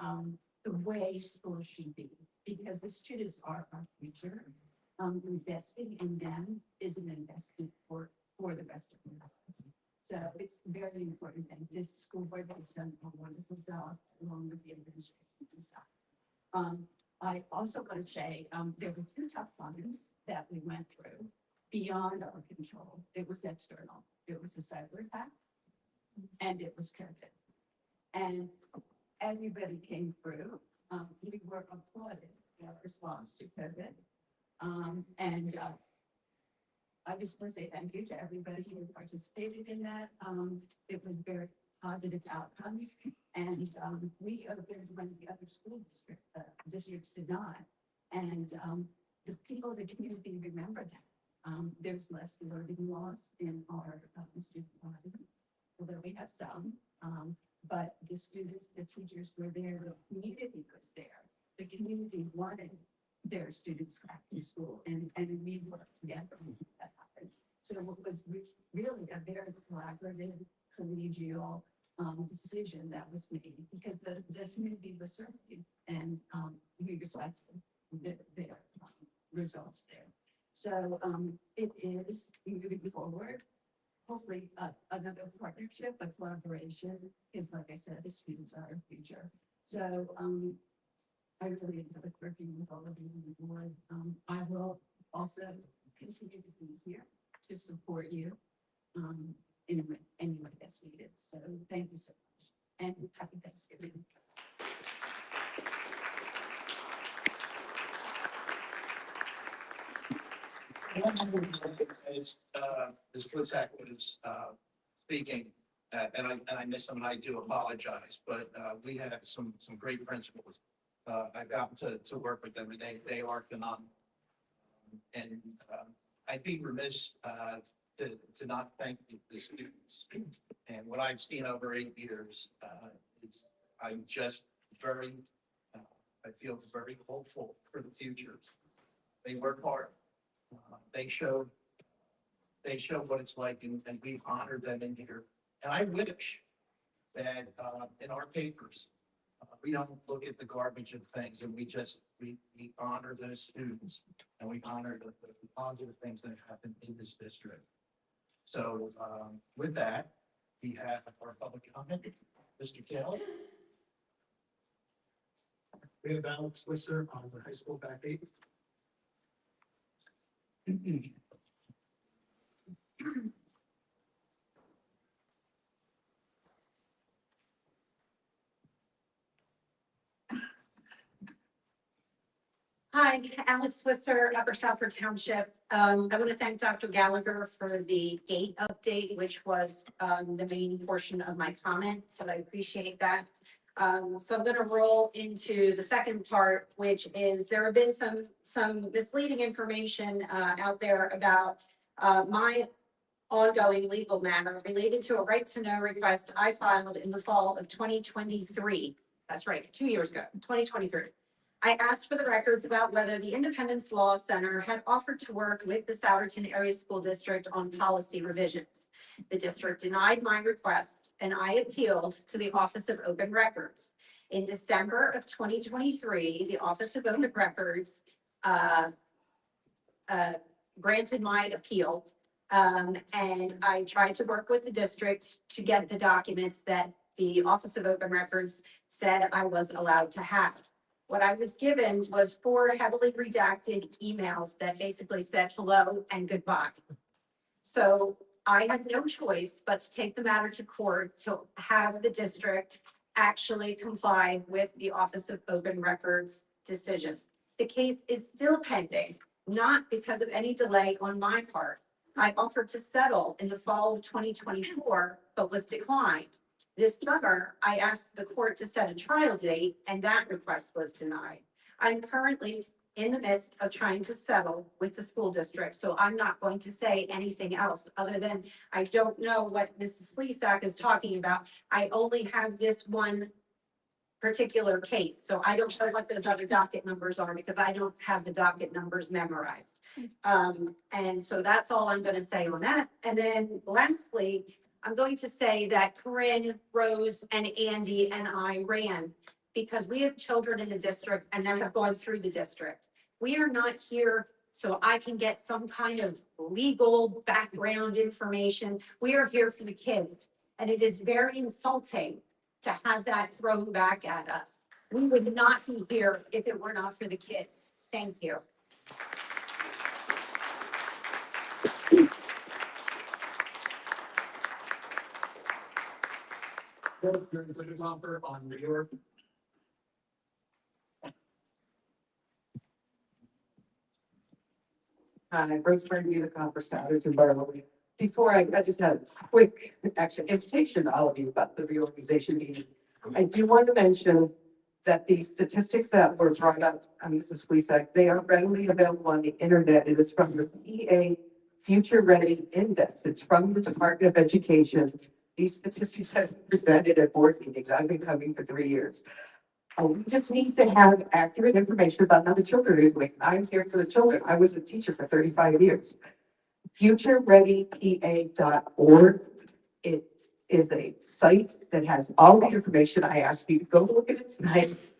Speaker 14: the way schools should be, because the students are our future. Investing in them is an investment for the rest of their lives. So it's very important, and this school board has done a wonderful job along with the administration and staff. I also want to say, there were 2 tough times that we went through beyond our control. It was external. It was a cyber attack and it was COVID. And everybody came through. We were applauded for our response to COVID. I just want to say thank you to everybody who participated in that. It was very positive outcomes. And we are very when the other school districts did not. And the people of the community remember that. There's less learning loss in our student body, although we have some. But the students, the teachers were there, the community was there. The community wanted their students back in school, and we worked together to make that happen. So it was really a very collaborative, collegial decision that was made, because the community was serving, and we respected their results there. So it is moving forward. Hopefully another partnership, a collaboration, because like I said, the students are our future. So I really enjoy working with all of you in the board. I will also continue to be here to support you in any way that's needed. So thank you so much, and happy Thanksgiving.
Speaker 3: As Flitzak was speaking, and I miss him, and I do apologize, but we have some great principals. I've gotten to work with them, and they are phenomenal. And I'd be remiss to not thank the students. And what I've seen over 8 years is I'm just very, I feel very hopeful for the future. They work hard. They show what it's like, and we've honored them in here. And I wish that in our papers, we don't look at the garbage of things, and we honor those students, and we honor the positive things that happen in this district. So with that, we have our public comment, Mr. Taylor. We have Alex Swisser on the high school back eight.
Speaker 12: Hi, Alex Swisser, Upper Southford Township. I want to thank Dr. Gallagher for the gate update, which was the main portion of my comment, so I appreciate that. So I'm going to roll into the second part, which is there have been some misleading information out there about my ongoing legal matter related to a right to know request I filed in the fall of 2023. That's right, 2 years ago, 2023. I asked for the records about whether the Independence Law Center had offered to work with the Souderton Area School District on policy revisions. The district denied my request and I appealed to the Office of Open Records. In December of 2023, the Office of Open Records granted my appeal. And I tried to work with the district to get the documents that the Office of Open Records said I was allowed to have. What I was given was 4 heavily redacted emails that basically said hello and goodbye. So I had no choice but to take the matter to court to have the district actually comply with the Office of Open Records decision. The case is still pending, not because of any delay on my part. I offered to settle in the fall of 2024, but was declined. This summer, I asked the court to set a trial date, and that request was denied. I'm currently in the midst of trying to settle with the school district, so I'm not going to say anything else other than I don't know what Mrs. Flesack is talking about. I only have this one particular case, so I don't know what those other docket numbers are because I don't have the docket numbers memorized. And so that's all I'm going to say on that. And then lastly, I'm going to say that Corinne, Rose, and Andy and I ran because we have children in the district and that have gone through the district. We are not here so I can get some kind of legal background information. We are here for the kids, and it is very insulting to have that thrown back at us. We would not be here if it were not for the kids. Thank you.
Speaker 3: On New York.
Speaker 15: Hi, Rosemary Utica for Souderton Borough. Before I just had a quick, actually, invitation to all of you about the reorganization meeting. I do want to mention that the statistics that were brought up on Mrs. Flesack, they are readily available on the internet. It is from the PA Future Ready Index. It's from the Department of Education. These statistics have been presented at board meetings. I've been coming for 3 years. We just need to have accurate information about how the children are doing. I'm here for the children. I was a teacher for 35 years. FutureReadyPA.org. It is a site that has all the information. I asked you to go look at it tonight.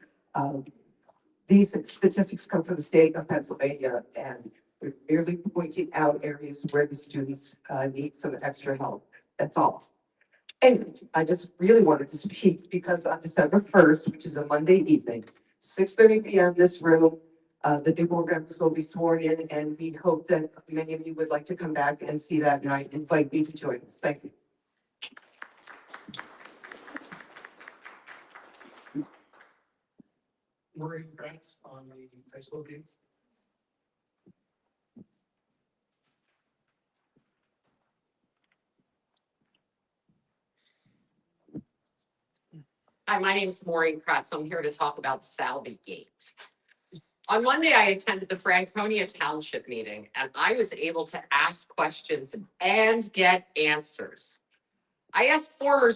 Speaker 15: These statistics come from the state of Pennsylvania, and they're merely pointing out areas where the students need some extra help. That's all. And I just really wanted to speak because on December 1st, which is a Monday evening, 6:30 p.m. this room, the new board members will be sworn in, and we hope that many of you would like to come back and see that, and I invite you to join us. Thank you.
Speaker 3: Maureen Kratz on the high school games.
Speaker 16: Hi, my name is Maureen Kratz. I'm here to talk about Salby Gate. On Monday, I attended the Franconia Township meeting, and I was able to ask questions and get answers. I asked former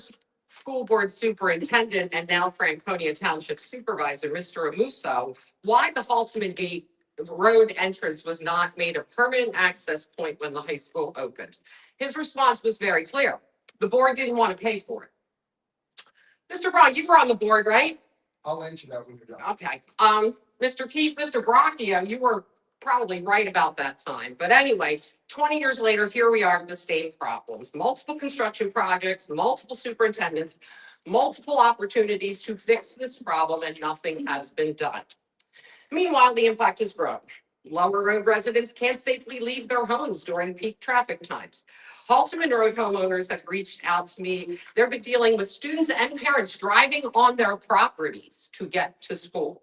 Speaker 16: school board superintendent and now Franconia Township supervisor, Mr. Amuso, why the Halteman Gate road entrance was not made a permanent access point when the high school opened. His response was very clear. The board didn't want to pay for it. Mr. Braun, you were on the board, right?
Speaker 13: I'll answer that when you're done.
Speaker 16: Okay. Mr. Keith, Mr. Brocchio, you were probably right about that time. But anyway, 20 years later, here we are with the same problems. Multiple construction projects, multiple superintendents, multiple opportunities to fix this problem, and nothing has been done. Meanwhile, the impact has grown. Lower Road residents can't safely leave their homes during peak traffic times. Halterman Road homeowners have reached out to me. They've been dealing with students and parents driving on their properties to get to school,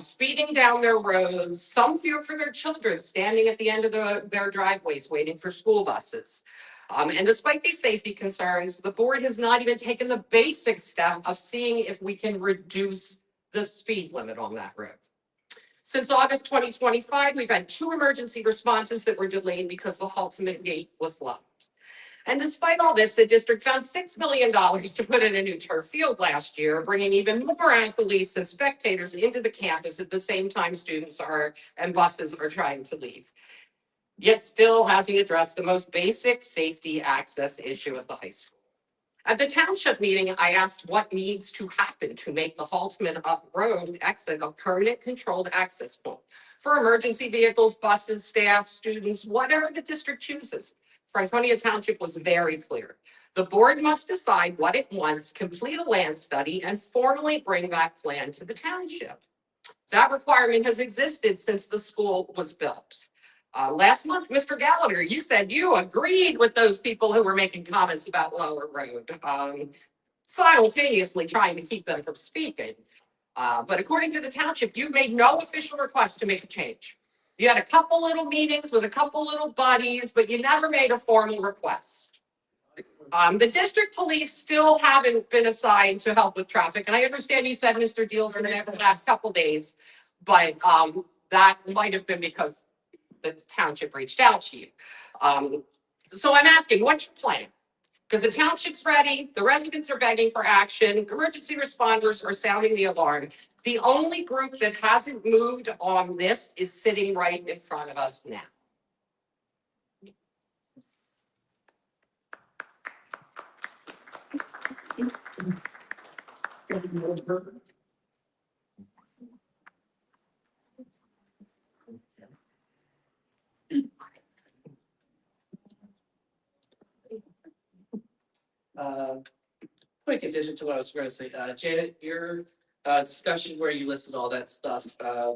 Speaker 16: speeding down their roads. Some fear for their children standing at the end of their driveways waiting for school buses. And despite these safety concerns, the board has not even taken the basic step of seeing if we can reduce the speed limit on that road. Since August 2025, we've had 2 emergency responses that were delayed because the Halterman gate was locked. And despite all this, the district found $6 million to put in a new turf field last year, bringing even more athletes and spectators into the campus at the same time students and buses are trying to leave. Yet still hasn't addressed the most basic safety access issue at the high school. At the township meeting, I asked what needs to happen to make the Halterman Road exit a permanent controlled access point for emergency vehicles, buses, staff, students, whatever the district chooses. Franconia Township was very clear. The board must decide what it wants, complete a land study, and formally bring that plan to the township. That requirement has existed since the school was built. Last month, Mr. Gallagher, you said you agreed with those people who were making comments about Lower Road, simultaneously trying to keep them from speaking. But according to the township, you made no official request to make a change. You had a couple little meetings with a couple little buddies, but you never made a formal request. The district police still haven't been assigned to help with traffic, and I understand you said Mr. Deal's been there for the last couple days, but that might have been because the township reached out to you. So I'm asking, what's your plan? Because the township's ready, the residents are begging for action, emergency responders are sounding the alarm. The only group that hasn't moved on this is sitting right in front of us now.
Speaker 9: Quick addition to what I was going to say, Janet, your discussion where you listed all that stuff,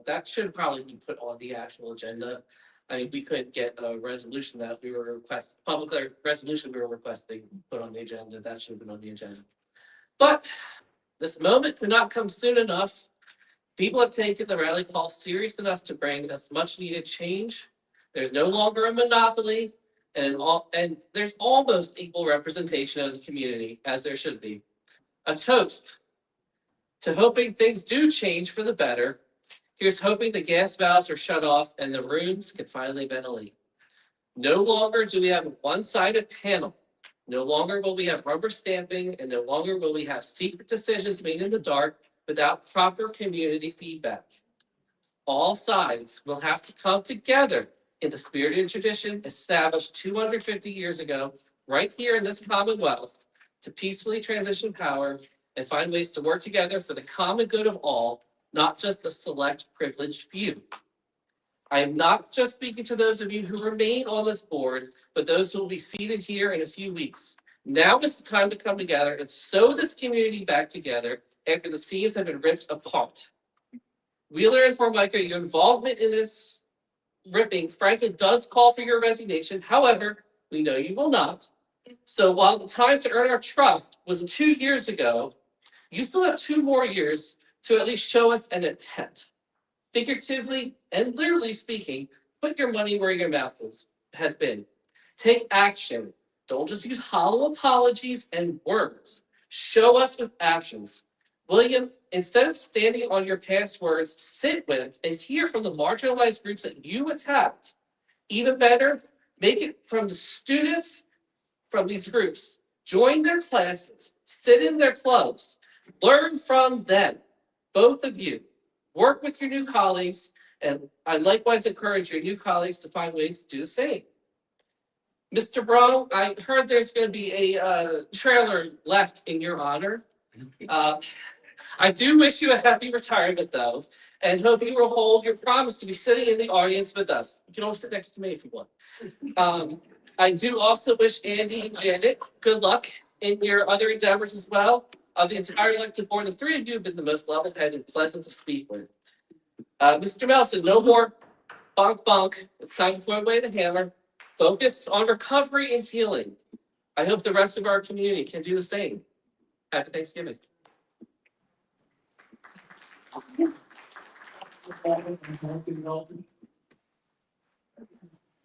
Speaker 9: that should probably be put on the actual agenda. I mean, we couldn't get a resolution that we were resolution we were requesting put on the agenda. That should have been on the agenda. But this moment could not come soon enough. People have taken the rally call serious enough to bring us much needed change. There's no longer a monopoly. And there's almost equal representation of the community, as there should be. A toast to hoping things do change for the better. Here's hoping the gas valves are shut off and the rooms can finally ventilate. No longer do we have a one-sided panel. No longer will we have rubber stamping, and no longer will we have secret decisions made in the dark without proper community feedback. All sides will have to come together in the spirit and tradition established 250 years ago, right here in this Commonwealth, to peacefully transition power and find ways to work together for the common good of all, not just the select privileged few. I am not just speaking to those of you who remain on this board, but those who will be seated here in a few weeks. Now is the time to come together and sew this community back together after the seams have been ripped apart. Wheeler and Formica, your involvement in this ripping frankly does call for your resignation. However, we know you will not. So while the time to earn our trust was 2 years ago, you still have 2 more years to at least show us an attempt. Figuratively and literally speaking, put your money where your mouth has been. Take action. Don't just use hollow apologies and words. Show us with actions. William, instead of standing on your past words, sit with and hear from the marginalized groups that you attacked. Even better, make it from the students from these groups. Join their classes, sit in their clubs, learn from them, both of you. Work with your new colleagues, and I likewise encourage your new colleagues to find ways to do the same. Mr. Bro, I heard there's going to be a trailer left in your honor. I do wish you a happy retirement though, and hope you will hold your promise to be sitting in the audience with us. You can all sit next to me if you want. I do also wish Andy and Janet good luck in your other endeavors as well. Of the entire elected board, the three of you have been the most level-headed and pleasant to speak with. Mr. Melson, no more bonk bonk. It's time to put away the hammer. Focus on recovery and healing. I hope the rest of our community can do the same. Happy Thanksgiving.
Speaker 13: All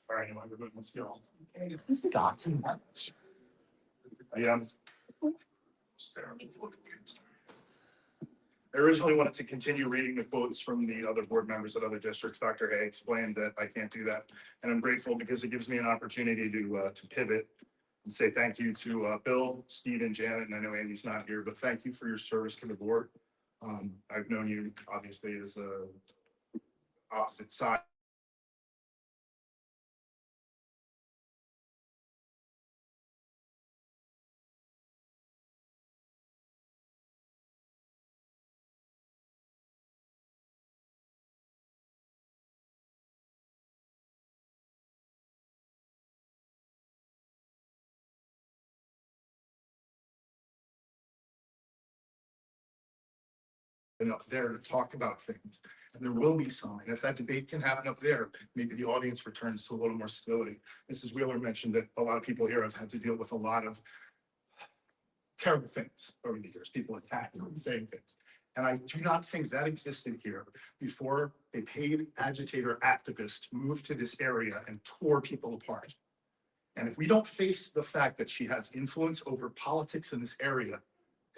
Speaker 13: right, anyone, good let's go. I originally wanted to continue reading the quotes from the other board members at other districts. Dr. Hay explained that I can't do that. And I'm grateful because it gives me an opportunity to pivot and say thank you to Bill, Steve, and Janet. And I know Andy's not here, but thank you for your service to the board. I've known you obviously as a opposite side. And up there to talk about things. And there will be some, and if that debate can happen up there, maybe the audience returns to a little more stability. Mrs. Wheeler mentioned that a lot of people here have had to deal with a lot of terrible things over the years, people attacking and saying things. And I do not think that existed here before a paid agitator activist moved to this area and tore people apart. And if we don't face the fact that she has influence over politics in this area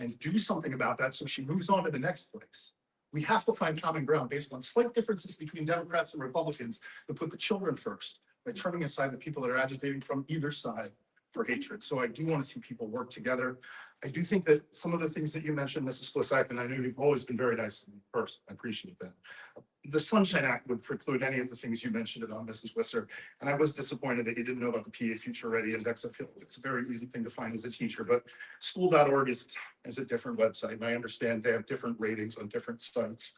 Speaker 13: and do something about that so she moves on to the next place, we have to find common ground based on slight differences between Democrats and Republicans to put the children first by turning aside the people that are agitating from either side for hatred. So I do want to see people work together. I do think that some of the things that you mentioned, Mrs. Flissack, and I know you've always been very nice to me in person. I appreciate that. The Sunshine Act would preclude any of the things you mentioned about Mrs. Wisser. And I was disappointed that you didn't know about the PA Future Ready Index. I feel it's a very easy thing to find as a teacher, but school.org is a different website. And I understand they have different ratings on different sites.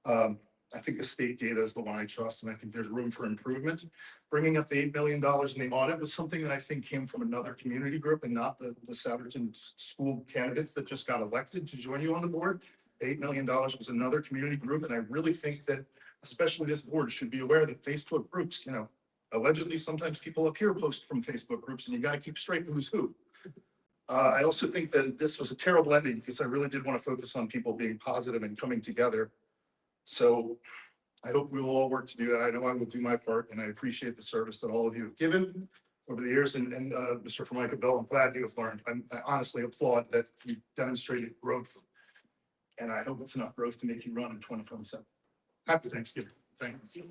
Speaker 13: I think the state data is the one I trust, and I think there's room for improvement. Bringing up the $8 million in the audit was something that I think came from another community group and not the Souderton school candidates that just got elected to join you on the board. $8 million was another community group, and I really think that especially this board should be aware that Facebook groups, allegedly sometimes people up here post from Facebook groups, and you got to keep straight who's who. I also think that this was a terrible ending because I really did want to focus on people being positive and coming together. So I hope we will all work to do that. I know I will do my part, and I appreciate the service that all of you have given over the years. And Mr. Formica Bill, I'm glad you have learned. I honestly applaud that you demonstrated growth. And I hope it's enough growth to make you run in 2027. Happy Thanksgiving. Thank you.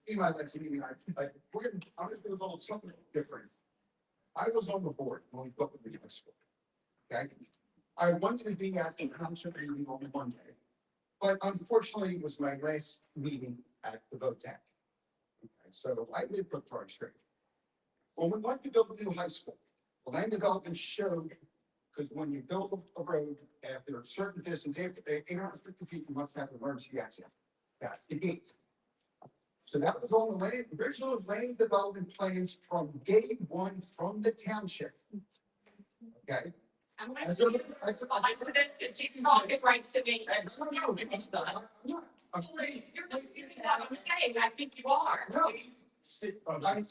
Speaker 13: You might like to meet I'm just gonna follow something different. I was on the board when we built the high school. Okay? I wanted to be at the township meeting on one day, but unfortunately it was my last meeting at the vote tank. Okay, so I did put Park Street. When we went to build the new high school, the land development showed, because when you build a road after a certain distance, after 850 feet, you must have emergency exit. That's the gate. So that was on the original land development plans from day one from the township. Okay?
Speaker 16: I'm going to respond to this, and she's talking right to me. You're listening to what I'm saying, I think you are.
Speaker 13: No.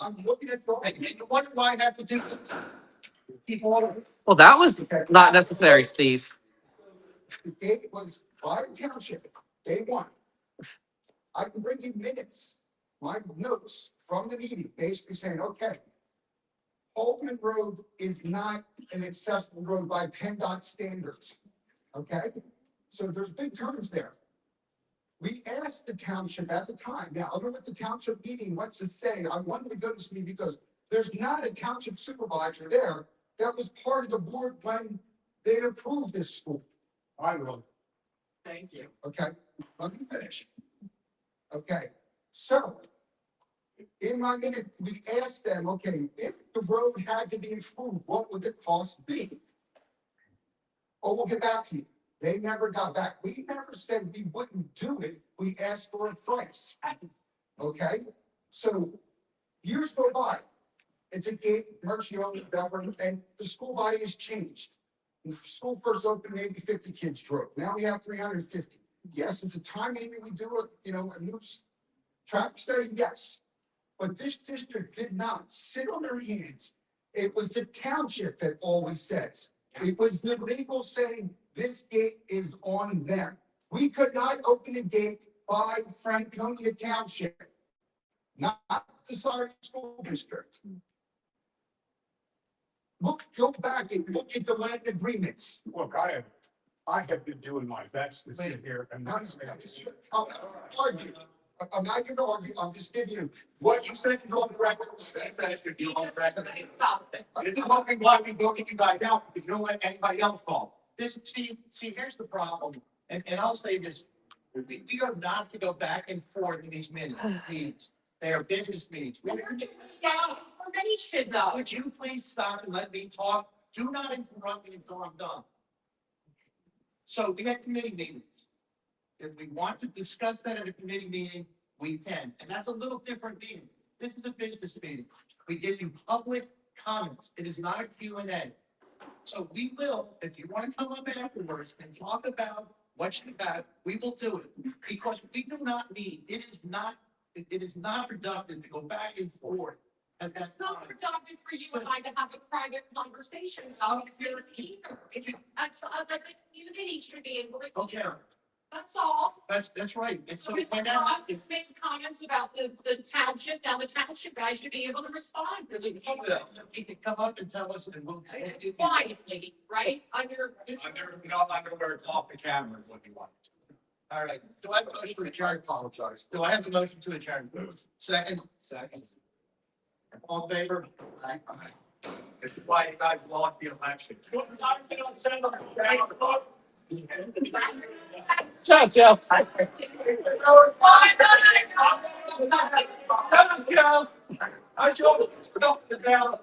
Speaker 13: I'm looking at, what do I have to do? Keep all.
Speaker 9: Well, that was not necessary, Steve.
Speaker 13: The gate was by the township, day one. I can bring you minutes, my notes from the meeting, basically saying, okay, Holman Road is not an accessible road by PennDOT standards. Okay? So there's big terms there. We asked the township at the time. Now, I don't know what the township meeting wants to say. I wanted to go to this meeting because there's not a township supervisor there that was part of the board when they approved this school. I will.
Speaker 16: Thank you.
Speaker 13: Okay, let me finish. Okay, so
Speaker 20: In my minute, we asked them, okay, if the road had to be improved, what would the cost be? Oh, we'll get back to you. They never got back. We never said we wouldn't do it. We asked for a price. Okay? So years go by. It's a gate, Mercier government, and the school body has changed. When the school first opened, maybe 50 kids drove. Now we have 350. Yes, it's a time maybe we do a new traffic study, yes. But this district did not sit on their hands. It was the township that always says. It was the legal saying this gate is on them. We could not open the gate by Franconia Township, not the Souderton School District. Go back and look at the land agreements.
Speaker 18: Look, I have been doing my best to sit here and not.
Speaker 20: I'm not arguing. I'm not going to argue. I'm just giving you what you said is on the record. That should be on the record. This is why we voted you guys out, because you don't let anybody else fall.
Speaker 21: See, here's the problem, and I'll say this, we are not to go back and forth in these meetings. They are business meetings.
Speaker 16: Stop information though.
Speaker 21: Would you please stop and let me talk? Do not interrupt me until I'm done. So we had committee meetings. If we want to discuss that at a committee meeting, we can, and that's a little different meeting. This is a business meeting. We give you public comments. It is not a Q&A. So we will, if you want to come up afterwards and talk about what you have, we will do it. Because we do not need, it is not productive to go back and forth. And that's
Speaker 16: It's not productive for you and I to have a private conversation, so it's either. That's that the community should be able to.
Speaker 21: Okay.
Speaker 16: That's all.
Speaker 21: That's right. And
Speaker 16: So
Speaker 21: so
Speaker 16: if someone is making comments about the township, now the township guys should be able to respond, because it's.
Speaker 21: he can come up and tell us and we'll.
Speaker 16: Quietly, right, under.
Speaker 21: Under where it's off the camera is what you want. All right, do I have a motion to adjourn? I apologize. Do I have a motion to adjourn? Second? Second. All in favor? Aye.
Speaker 18: This is why you guys lost the election.
Speaker 9: Ciao, Jeff.
Speaker 18: I told you, don't get down.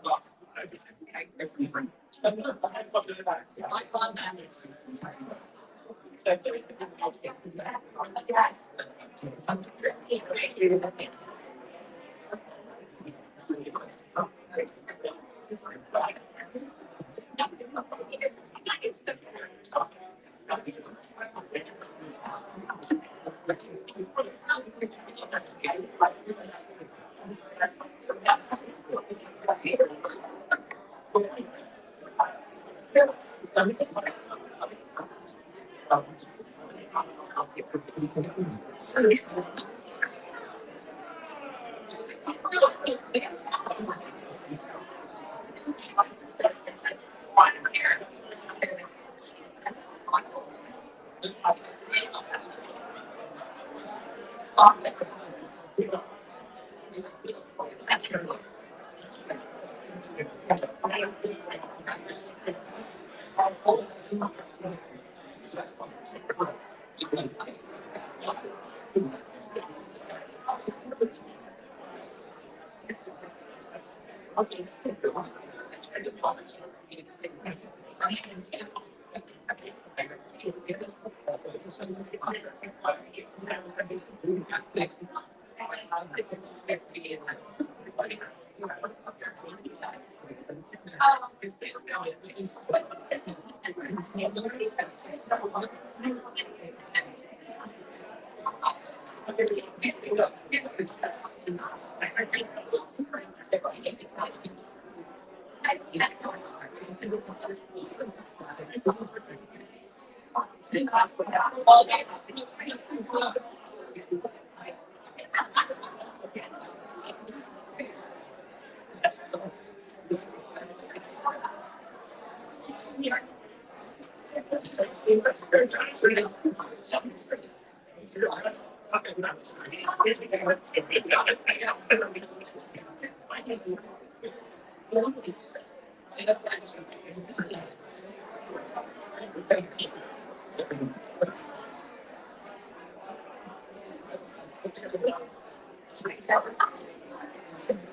Speaker 9: Thank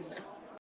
Speaker 9: you.